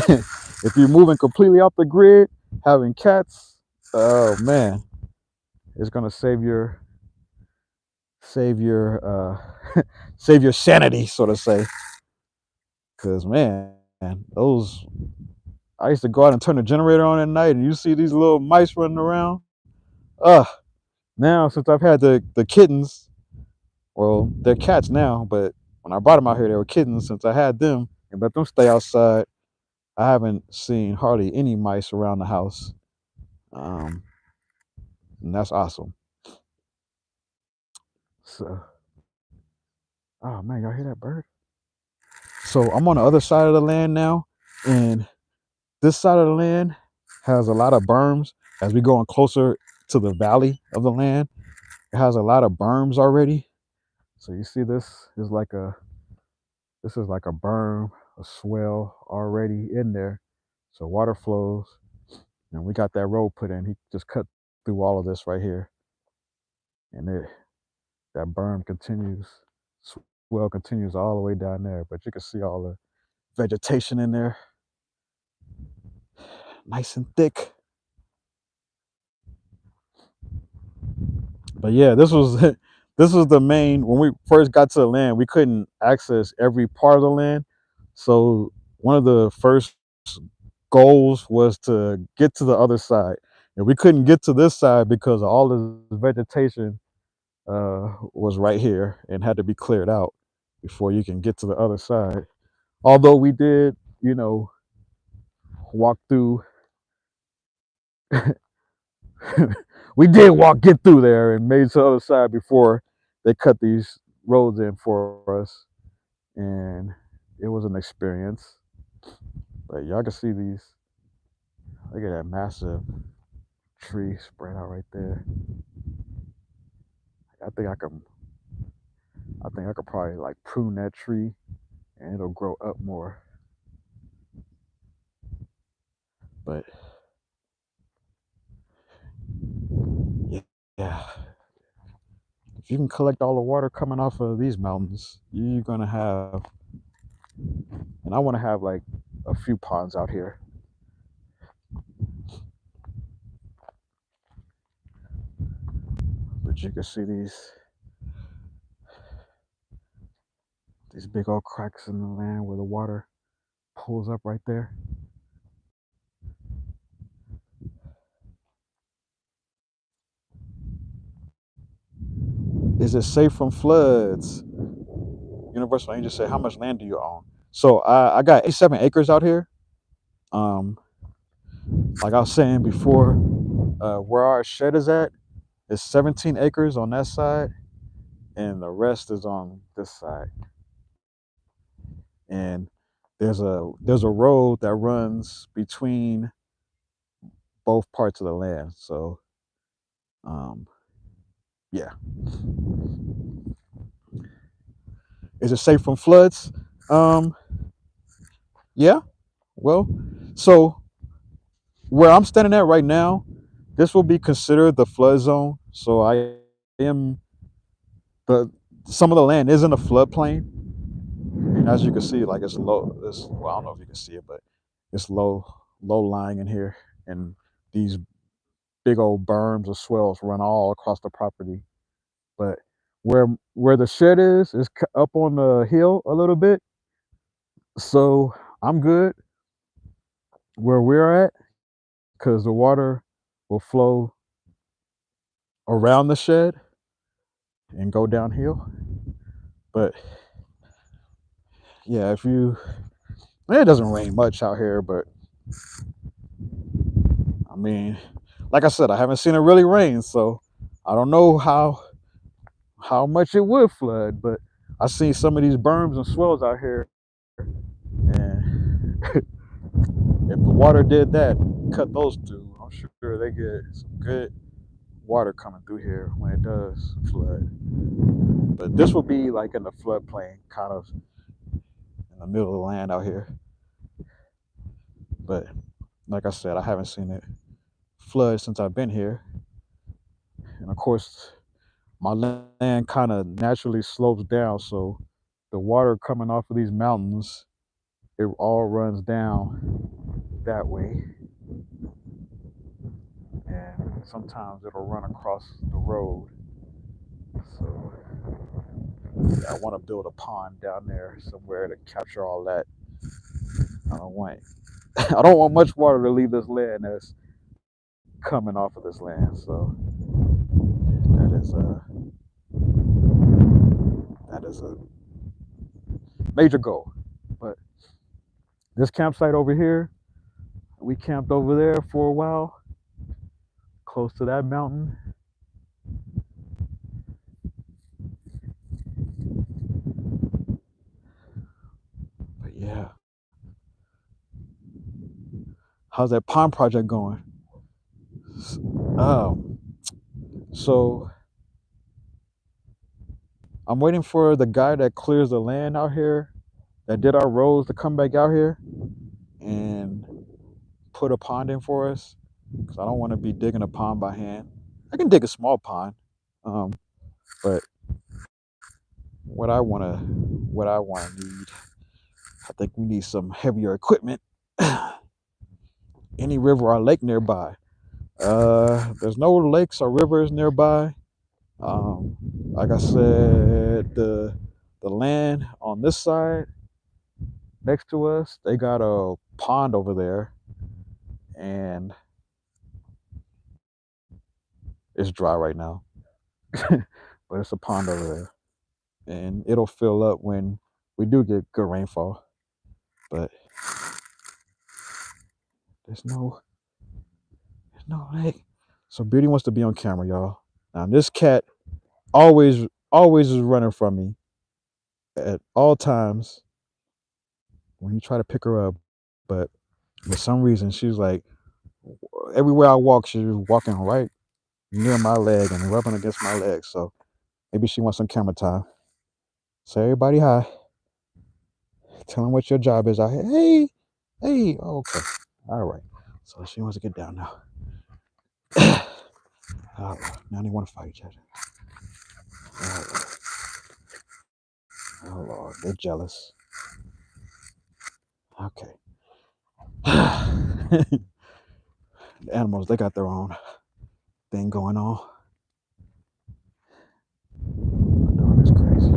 if you're moving completely off the grid, having cats, oh man, it's gonna save your save your sanity, so to say. Cause man, those I used to go out and turn the generator on at night, and you see these little mice running around. Ugh. Now since I've had the kittens, well, they're cats now, but when I brought them out here, they were kittens. Since I had them and let them stay outside, I haven't seen hardly any mice around the house, um, and that's awesome. So, oh man, y'all hear that bird? So I'm on the other side of the land now, and this side of the land has a lot of berms. As we going closer to the valley of the land, it has a lot of berms already. So you see, this is like a berm, a swell already in there. So water flows, and we got that road put in. He just cut through all of this right here, and that berm continues, swell continues all the way down there. But you can see all the vegetation in there, nice and thick. But yeah, this was this was the main. When we first got to the land, we couldn't access every part of the land. So one of the first goals was to get to the other side, and we couldn't get to this side because all the vegetation was right here and had to be cleared out before you can get to the other side. Although we did, walk through, we did get through there and made to the other side before they cut these roads in for us, and it was an experience. But y'all can see these. Look at that massive tree spread out right there. I think I can. I think I could probably like prune that tree, and it'll grow up more. But yeah, yeah. If you can collect all the water coming off of these mountains, you're gonna have. And I want to have like a few ponds out here. But you can see these big old cracks in the land where the water pulls up right there. Is it safe from floods? Universal Angel said, "How much land do you own?" So I got 87 acres out here. Um, like I was saying before, where our shed is at is 17 acres on that side, and the rest is on this side. And there's a road that runs between both parts of the land. So um, yeah, is it safe from floods? Um, yeah. Well, so where I'm standing at right now, this will be considered the flood zone. So I am the some of the land is in a floodplain, and as you can see, like it's low. Well, I don't know if you can see it, but it's low lying in here, and these big old berms or swells run all across the property. But where the shed is up on the hill a little bit, so I'm good where we're at because the water will flow around the shed and go downhill. But yeah, it doesn't rain much out here, but I mean, like I said, I haven't seen it really rain, so I don't know how much it would flood. But I seen some of these berms and swells out here, and if the water did that, cut those through, I'm sure they get some good water coming through here when it does flood. But this will be like in the floodplain, kind of in the middle of the land out here. But like I said, I haven't seen it flood since I've been here. And of course, my land kind of naturally slopes down, so the water coming off of these mountains it all runs down that way, and sometimes it'll run across the road. So I want to build a pond down there somewhere to capture all that. I don't want I don't want much water to leave this land that's coming off of this land. So that is a that is a major goal. But this campsite over here, we camped over there for a while, close to that mountain. But yeah, how's that pond project going? Um, so I'm waiting for the guy that clears the land out here, that did our roads, to come back out here and put a pond in for us. Because I don't want to be digging a pond by hand. I can dig a small pond, um, but what I want to need, I think we need some heavier equipment. Any river or lake nearby. There's no lakes or rivers nearby. Um, like I said, the land on this side next to us, they got a pond over there, and it's dry right now, but it's a pond over there, and it'll fill up when we do get good rainfall. But there's no there's no lake. So Beauty wants to be on camera, y'all. Now this cat always is running from me at all times when you try to pick her up, but for some reason she's like, everywhere I walk, she's walking right near my leg and rubbing against my leg. So maybe she wants some camera time. Say everybody hi. Tell them what your job is out here. Hey, hey. Oh, okay. All right. So she wants to get down now. Oh, now they want to fight each other. Oh, oh Lord, they're jealous. Okay. The animals, they got their own thing going on. My dog is crazy.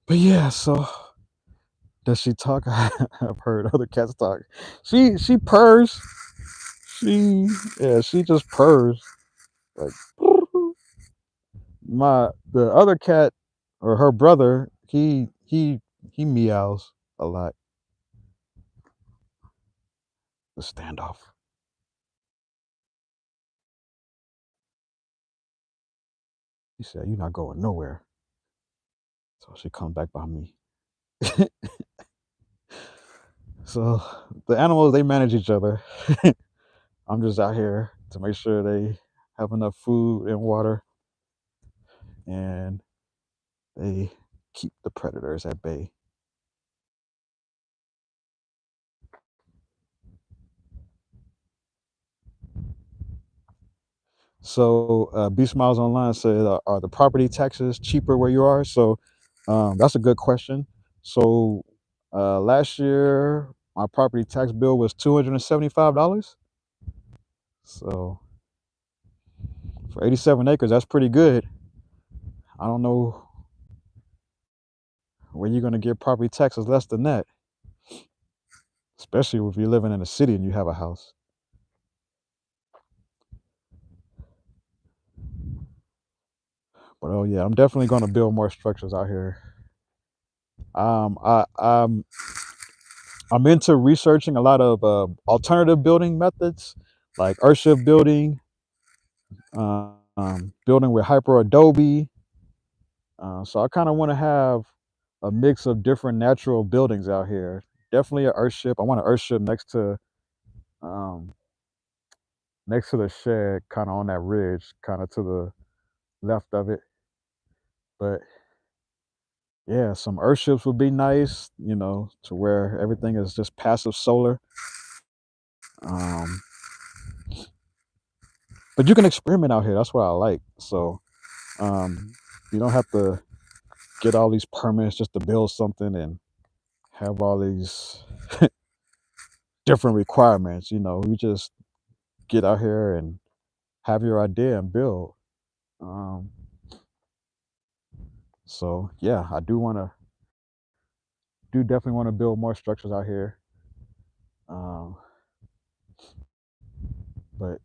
But yeah, so does she talk? I've heard other cats talk. She purrs. She just purrs like the other cat or her brother. He meows a lot. The standoff. He said, "You're not going nowhere." So she comes back by me. So the animals, they manage each other. I'm just out here to make sure they have enough food and water, and they keep the predators at bay. So B Smiles Online said, "Are the property taxes cheaper where you are?" So that's a good question. So last year, my property tax bill was $275. So for 87 acres, that's pretty good. I don't know where you're going to get property taxes less than that, especially if you're living in a city and you have a house. But oh yeah, I'm definitely going to build more structures out here. Um, I, I'm I'm into researching a lot of alternative building methods, like earthship building, building with hyper adobe. So I kind of want to have a mix of different natural buildings out here. Definitely an earthship. I want an earthship um, next to the shed, kind of on that ridge, kind of to the left of it. But yeah, some earthships would be nice, to where everything is just passive solar. Um, But you can experiment out here. That's what I like. So um, you don't have to get all these permits just to build something and have all these different requirements. You just get out here and have your idea and build. Um, so yeah, I do definitely want to build more structures out here. Um, but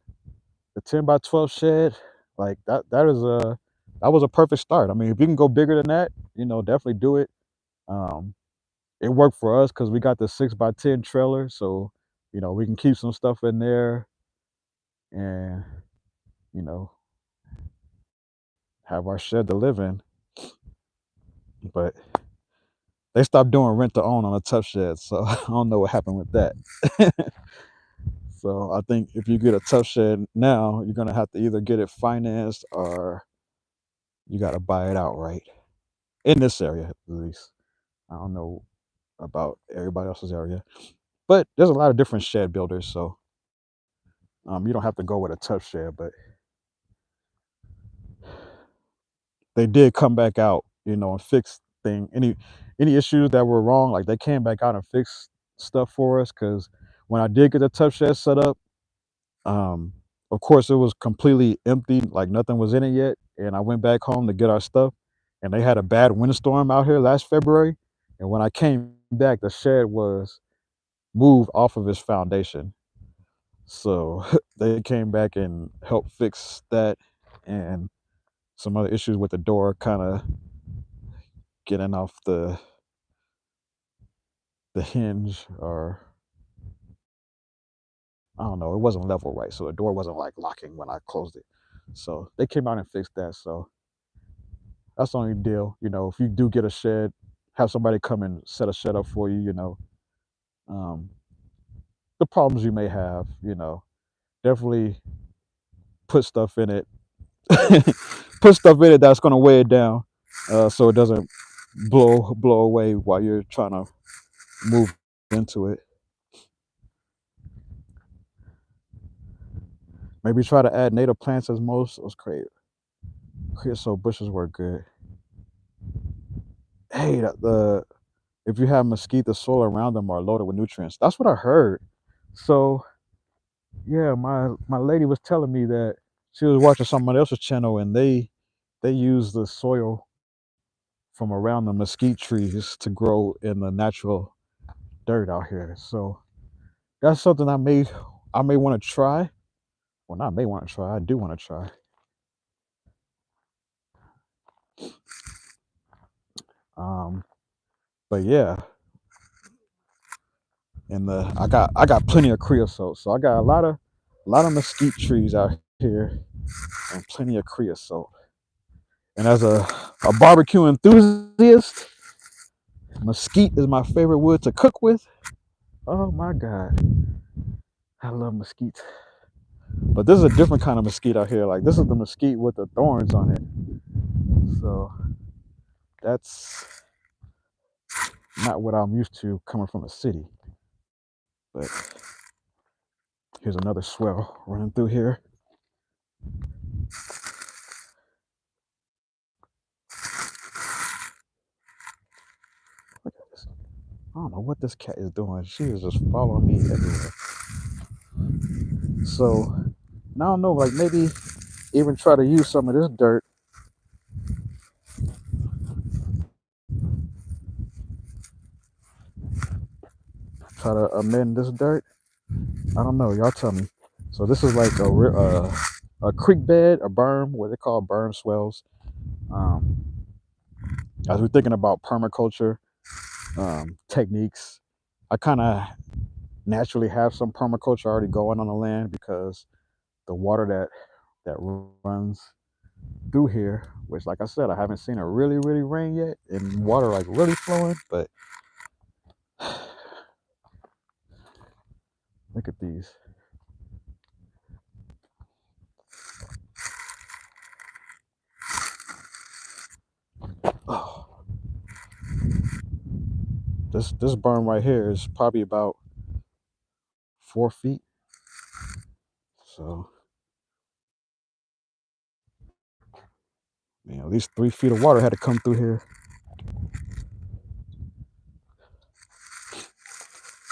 the 10 by 12 shed, like that was a perfect start. I mean, if you can go bigger than that, definitely do it. Um, it worked for us because we got the 6 by 10 trailer, so we can keep some stuff in there and you know have our shed to live in. But they stopped doing rent to own on a tough shed, so I don't know what happened with that. So I think if you get a tough shed now, you're gonna have to either get it financed or you got to buy it outright. In this area, at least. I don't know about everybody else's area, but there's a lot of different shed builders, so you don't have to go with a tough shed. But they did come back out, and fix any issues that were wrong. Like they came back out and fixed stuff for us. Because when I did get the tough shed set up, um, of course it was completely empty, like nothing was in it yet. And I went back home to get our stuff, and they had a bad windstorm out here last February. And when I came back, the shed was moved off of its foundation. So they came back and helped fix that and some other issues with the door kind of getting off the hinge, or I don't know, it wasn't level right. So the door wasn't like locking when I closed it. So they came out and fixed that. So that's the only deal. If you do get a shed, have somebody come and set a shed up for you, um, the problems you may have, definitely put stuff in it. Put stuff in it that's going to weigh it down, so it doesn't blow away while you're trying to move into it. Maybe try to add native plants as most. Those creosote bushes were good. Hey, the if you have mesquite, the soil around them are loaded with nutrients. That's what I heard. So yeah, my lady was telling me that she was watching somebody else's channel, and they use the soil from around the mesquite trees to grow in the natural dirt out here. So that's something I may want to try. Well, not may want to try. I do want to try. Um, but yeah, and I got plenty of creosote, so I got a lot of mesquite trees out here and plenty of creosote. And as a barbecue enthusiast, mesquite is my favorite wood to cook with. Oh my god, I love mesquite. But this is a different kind of mesquite out here. Like this is the mesquite with the thorns on it. So that's not what I'm used to coming from the city. But here's another swell running through here. Look at this. I don't know what this cat is doing. She is just following me everywhere. So, I don't know, like maybe even try to use some of this dirt. Try to amend this dirt. I don't know. Y'all tell me. So this is like a creek bed, a berm, what they call berm swells. Um, as we're thinking about permaculture techniques, I kind of naturally have some permaculture already going on the land because the water that runs through here, which like I said, I haven't seen it really rain yet and water like really flowing, but look at these. Oh, this berm right here is probably about 4 feet. So Man, at least 3 feet of water had to come through here.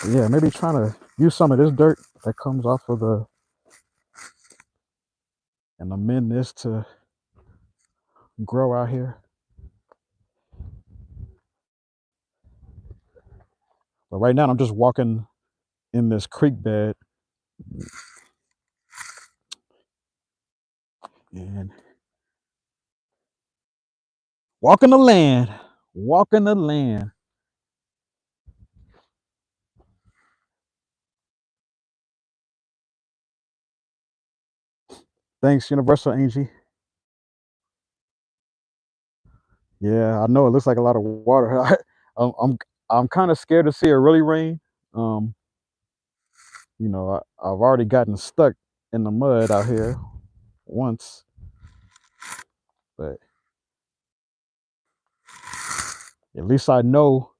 But yeah, maybe trying to use some of this dirt that comes off of the and amend this to grow out here. But right now I'm just walking in this creek bed and walking the land. Walking the land. Thanks, Universal Angie. Yeah, I know it looks like a lot of water. I'm kind of scared to see it really rain. Um, I've already gotten stuck in the mud out here once, but at least I know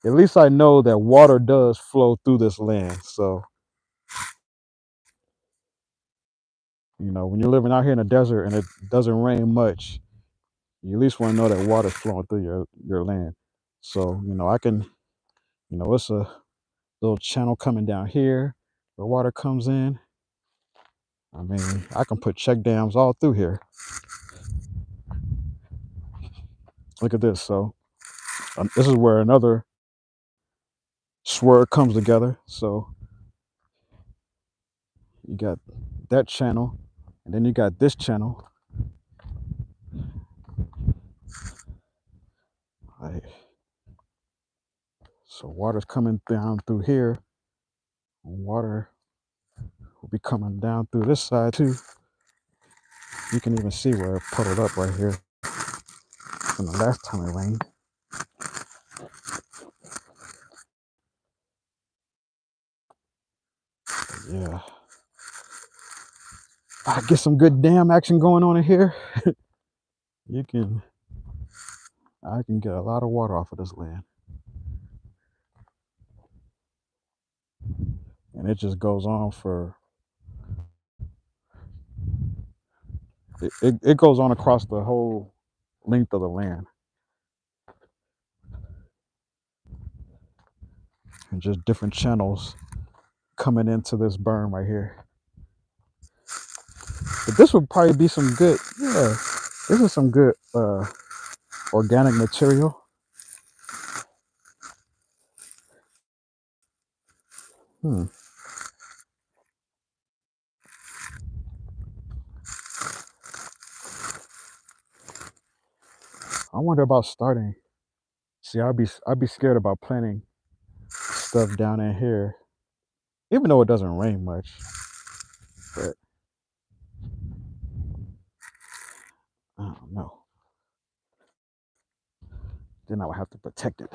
that water does flow through this land. So, when you're living out here in the desert and it doesn't rain much, you at least want to know that water's flowing through your land. So, I can, it's a little channel coming down here where water comes in. I mean, I can put check dams all through here. Look at this. So, this is where another swirl comes together. So, you got that channel, and then you got this channel. Right. So water's coming down through here. Water will be coming down through this side too. You can even see where it puddled up right here from the last time it rained. But yeah. I get some good dam action going on in here. I can get a lot of water off of this land. And it just goes on for it goes on across the whole length of the land. And just different channels coming into this berm right here. But this would probably be some good, yeah. This is some good organic material. I wonder about starting. See, I'd be scared about planting stuff down in here, even though it doesn't rain much. But I don't know. Then I would have to protect it.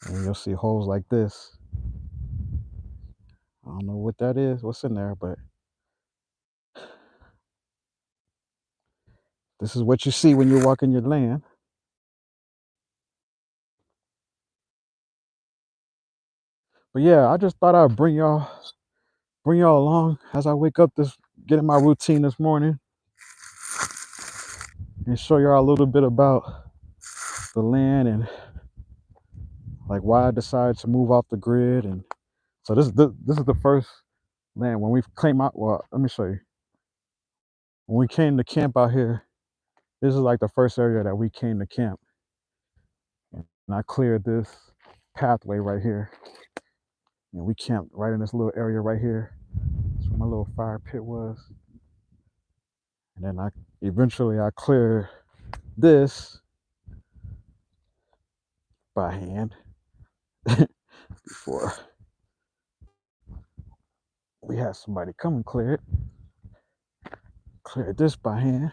And you'll see holes like this. I don't know what that is, what's in there, but this is what you see when you're walking your land. But yeah, I just thought I'd bring y'all along as I wake up get in my routine this morning and show y'all a little bit about the land and like why I decided to move off the grid. And so this is the first land when we came out. Well, let me show you. When we came to camp out here, this is like the first area that we came to camp. And I cleared this pathway right here. And we camped right in this little area right here. That's where my little fire pit was. And then I cleared this by hand before we had somebody come and clear it. Cleared this by hand.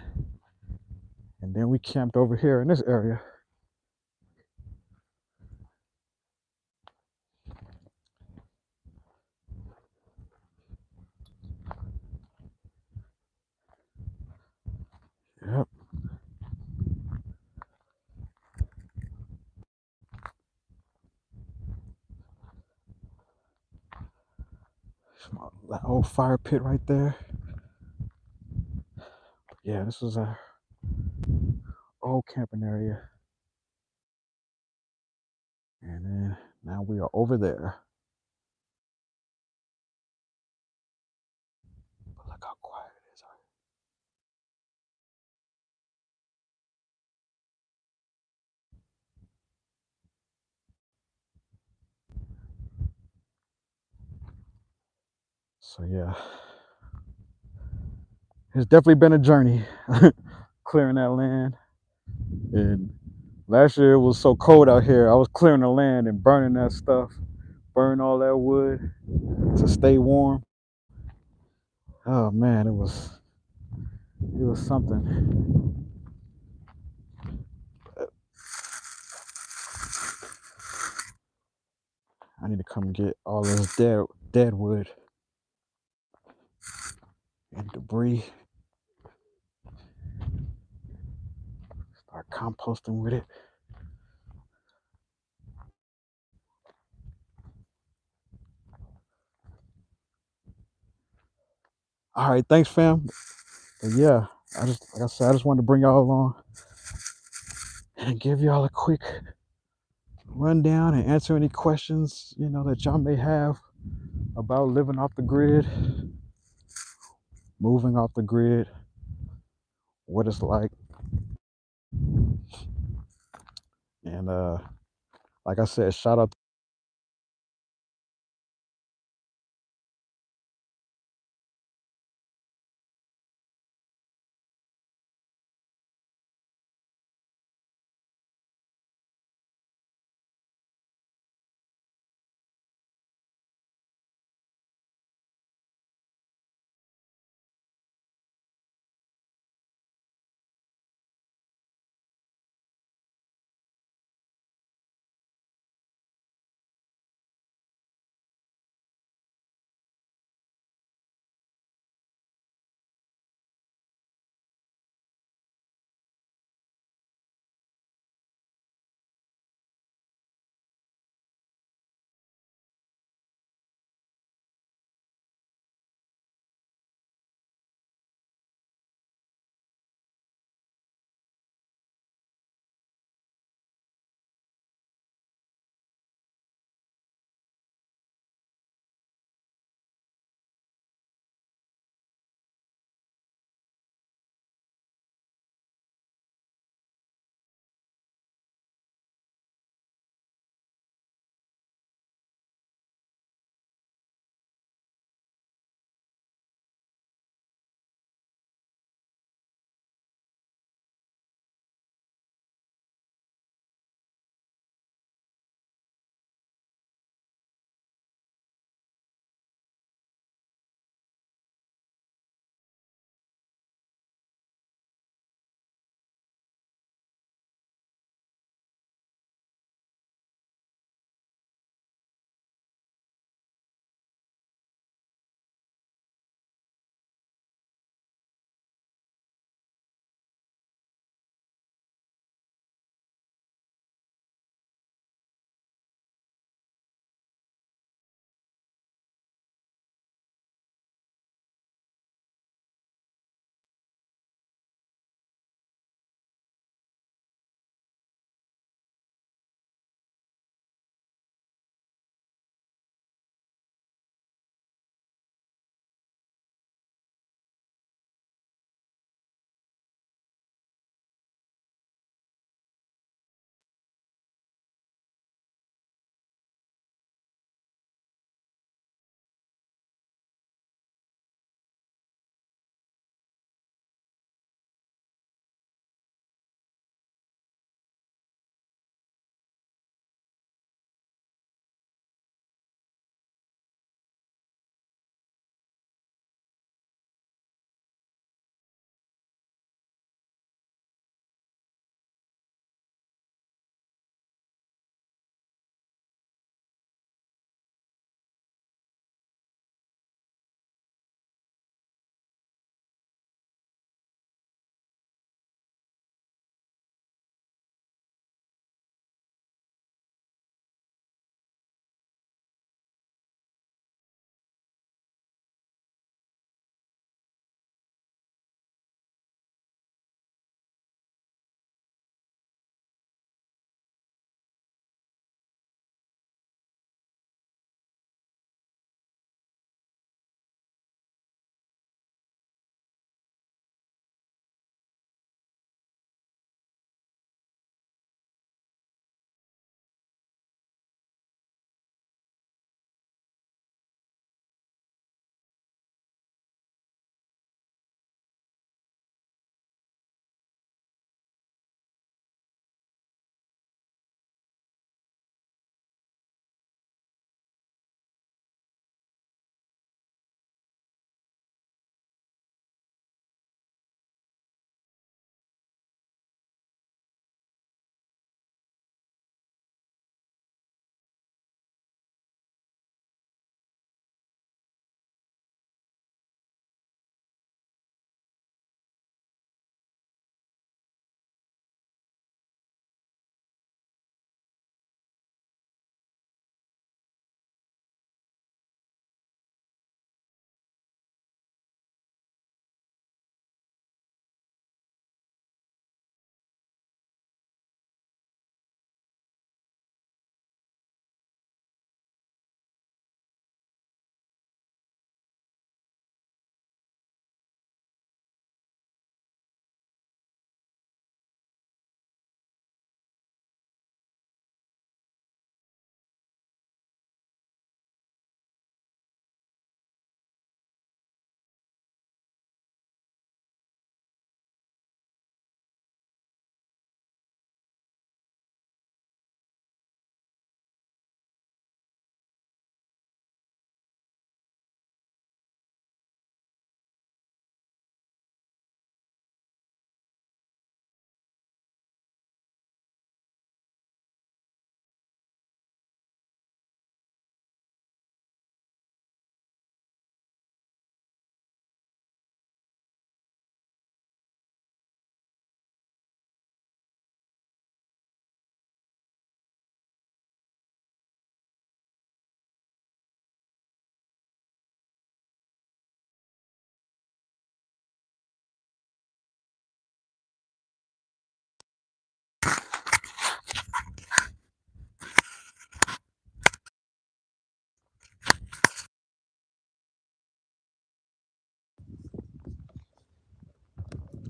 And then we camped over here in this area. Yep. That old fire pit right there. Yeah, this was a old camping area. And then now we are over there. But look how quiet it is. So yeah, it's definitely been a journey clearing that land. And last year it was so cold out here. I was clearing the land and burning that stuff, burning all that wood to stay warm. Oh man, it was something. I need to come get all this dead wood and debris. Start composting with it. All right, thanks, fam. But yeah, like I said, I just wanted to bring y'all along and give y'all a quick rundown and answer any questions that y'all may have about living off the grid, moving off the grid, what it's like. And like I said, shout out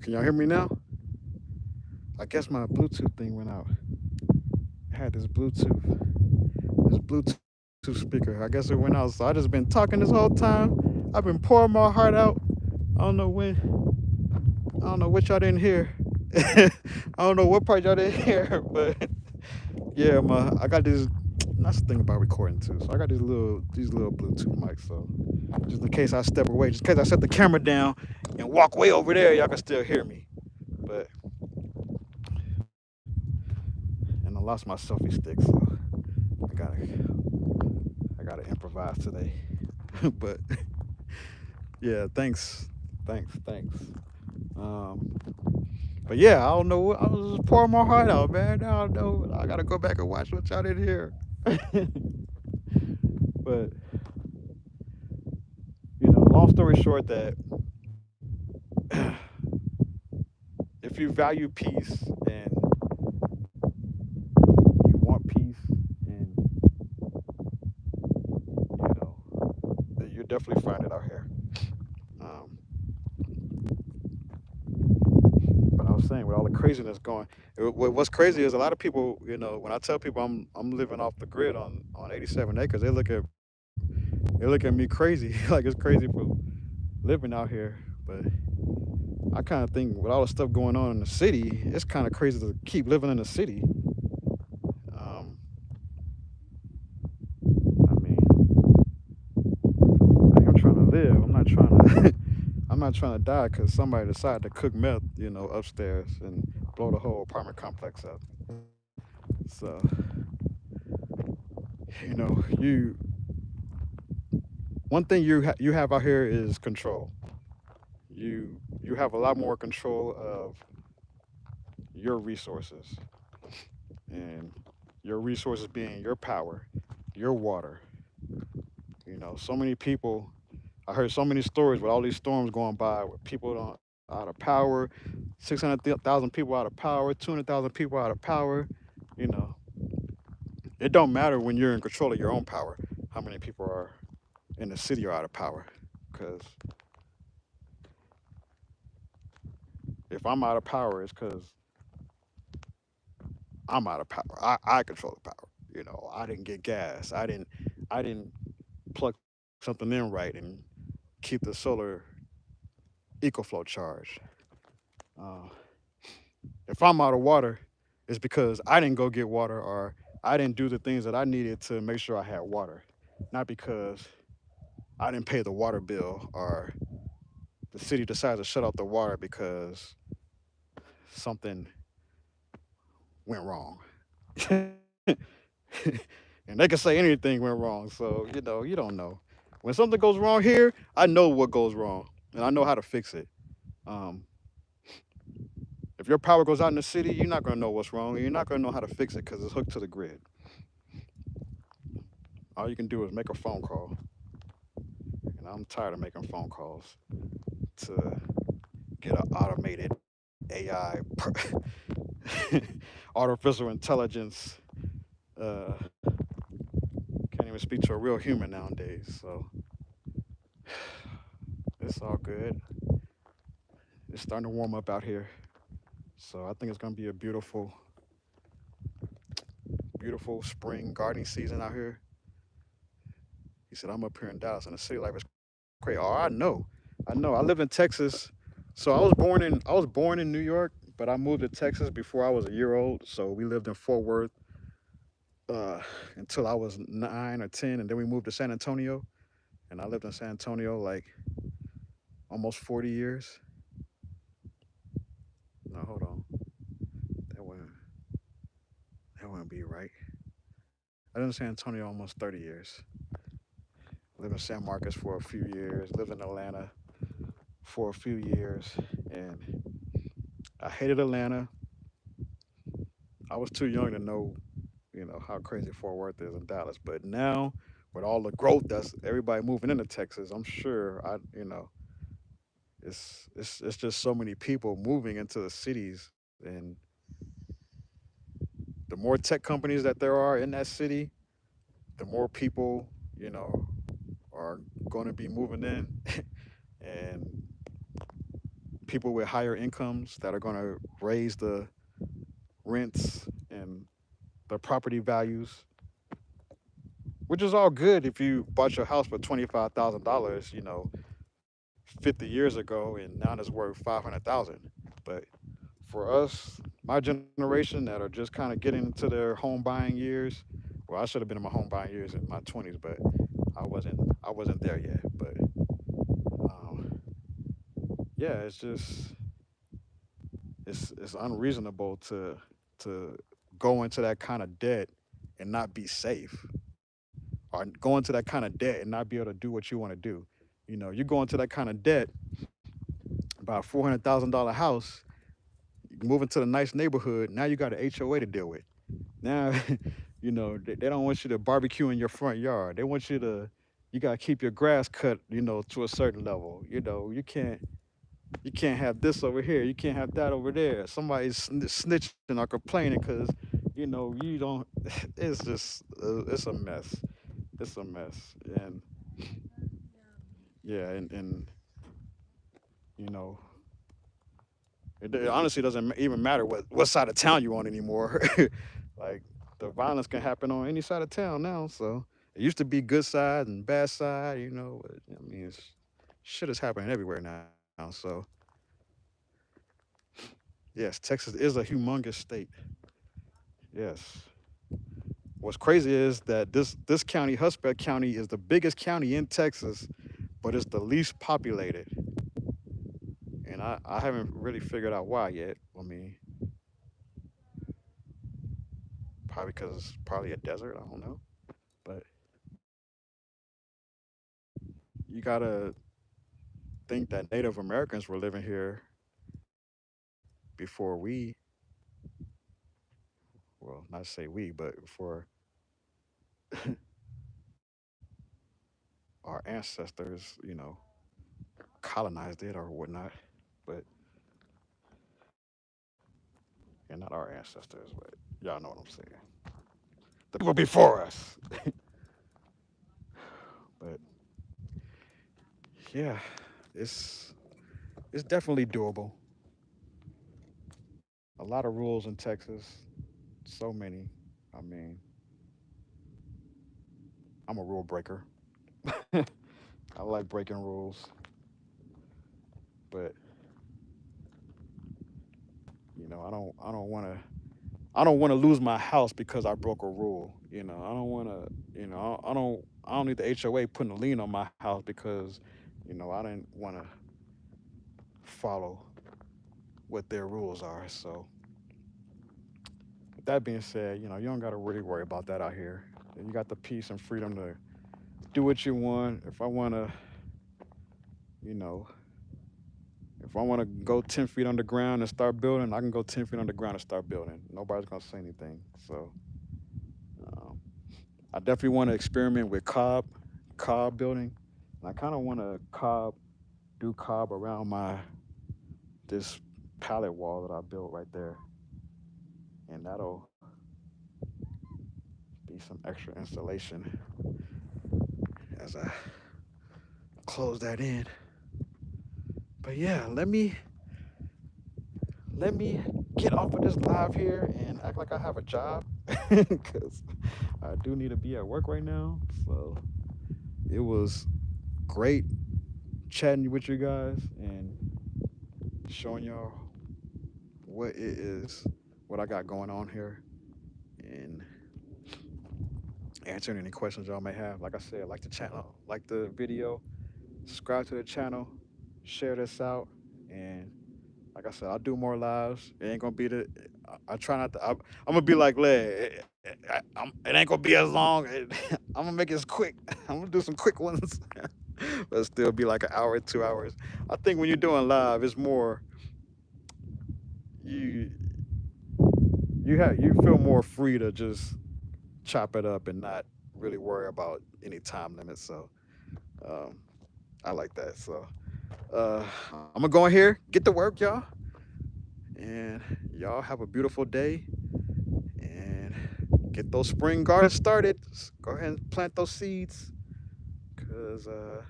Can y'all hear me now? I guess my Bluetooth thing went out. I had this Bluetooth speaker. I guess it went out. So I just been talking this whole time. I've been pouring my heart out. I don't know when. I don't know what y'all didn't hear. I don't know what part y'all didn't hear, but yeah, I got this. That's the thing about recording too. So I got these little Bluetooth mics. So just in case I step away, just in case I set the camera down and walk way over there, y'all can still hear me. But and I lost my selfie stick, so I gotta I gotta improvise today. But yeah, thanks. Um, but yeah, I don't know. I was just pouring my heart out, man. I don't know. I gotta go back and watch what y'all didn't hear. But long story short, that if you value peace and you want peace, and then you definitely find it out here. Um, but I was saying, with all the craziness going, what's crazy is a lot of people. When I tell people I'm living off the grid on 87 acres, they look at me crazy, like it's crazy for living out here. But I kind of think with all the stuff going on in the city, it's kind of crazy to keep living in the city. Um, I mean, like, I'm trying to live. I'm not trying to. I'm not trying to die because somebody decided to cook meth, upstairs and blow the whole apartment complex up. So, you one thing you have out here is control. You have a lot more control of your resources, and your resources being your power, your water. So many people. I heard so many stories with all these storms going by, where people don't out of power, 600,000 people out of power, 200,000 people out of power. You know, it don't matter when you're in control of your own power how many people are in the city are out of power. Because if I'm out of power, it's because I'm out of power. I control the power. I didn't get gas. I didn't plug something in right and keep the solar EcoFlow charged. Uh, if I'm out of water, it's because I didn't go get water, or I didn't do the things that I needed to make sure I had water, not because I didn't pay the water bill, or the city decided to shut off the water because something went wrong. And they can say anything went wrong. So, you don't know. When something goes wrong here, I know what goes wrong and I know how to fix it. Um, if your power goes out in the city, you're not going to know what's wrong, and you're not going to know how to fix it because it's hooked to the grid. All you can do is make a phone call. And I'm tired of making phone calls to get an automated AI, artificial intelligence. Uh, can't even speak to a real human nowadays. So it's all good. It's starting to warm up out here. So I think it's going to be a beautiful spring gardening season out here. He said, I'm up here in Dallas, and the city life is crazy. Oh, I know. I know. I live in Texas. So I was born in New York, but I moved to Texas before I was a year old. So we lived in Fort Worth uh, until I was 9 or 10, and then we moved to San Antonio, and I lived in San Antonio like almost 40 years. No, hold on, that wouldn't that wouldn't be right. I lived in San Antonio almost 30 years. Lived in San Marcos for a few years. Lived in Atlanta for a few years, and I hated Atlanta. I was too young to know, how crazy Fort Worth is in Dallas. But now, with all the growth that's everybody moving into Texas, I'm sure it's just so many people moving into the cities, and the more tech companies that there are in that city, the more people, are going to be moving in, and people with higher incomes that are going to raise the rents and the property values, which is all good if you bought your house for $25,000, 50 years ago, and now it's worth 500,000. But for us, my generation that are just kind of getting into their home buying years, well, I should have been in my home buying years in my 20s, but I wasn't there yet. But um, yeah, it's unreasonable to go into that kind of debt and not be safe, or go into that kind of debt and not be able to do what you want to do. You go into that kind of debt, buy a $400,000 house, you move into the nice neighborhood. Now you got an HOA to deal with. Now, they don't want you to barbecue in your front yard. They want you got to keep your grass cut, to a certain level. You can't have this over here. You can't have that over there. Somebody's snitching or complaining because, you don't. It's just, it's a mess. It's a mess. And yeah, and you know, it honestly doesn't even matter what side of town you're on anymore. Like the violence can happen on any side of town now. So it used to be good side and bad side, But, I mean, shit is happening everywhere now. So yes, Texas is a humongous state. Yes. What's crazy is that this county, Hudspeth County, is the biggest county in Texas, but it's the least populated. And I haven't really figured out why yet. I mean, probably because it's probably a desert. I don't know. But you gotta think that Native Americans were living here before well, not to say we, but before our ancestors, colonized it or whatnot. But yeah, not our ancestors, but y'all know what I'm saying. The people before us. But yeah, it's it's definitely doable. A lot of rules in Texas, so many. I mean, I'm a rule breaker. I like breaking rules, but I don't want to lose my house because I broke a rule. I don't want to. I don't need the HOA putting a lien on my house because, I didn't want to follow what their rules are. So, with that being said, you don't got to really worry about that out here. You got the peace and freedom to do what you want. You know, if I want to go 10 feet underground and start building, I can go 10 feet underground and start building. Nobody's gonna say anything. So, um, I definitely want to experiment with cob building. And I kind of want to do cob around this pallet wall that I built right there, and that'll be some extra insulation as I close that in. But yeah, let me get off of this live here and act like I have a job because I do need to be at work right now. So it was great chatting with you guys and showing y'all what it is, what I got going on here, and answering any questions y'all may have. Like I said, like the channel, like the video, subscribe to the channel, share this out, and like I said, I'll do more lives. It ain't gonna be I try not to. I'm gonna be like, it ain't gonna be as long. I'm gonna make it quick. I'm gonna do some quick ones, but still be like an hour, 2 hours. I think when you're doing live, it's more you you feel more free to just chop it up and not really worry about any time limits. So um, I like that. So I'm gonna go in here, get to work, y'all, and y'all have a beautiful day and get those spring gardens started. Go ahead and plant those seeds because I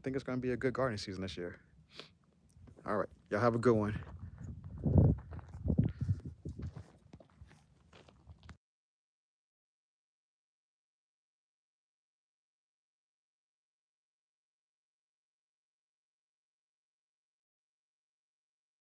think it's gonna be a good gardening season this year. All right. Y'all have a good one.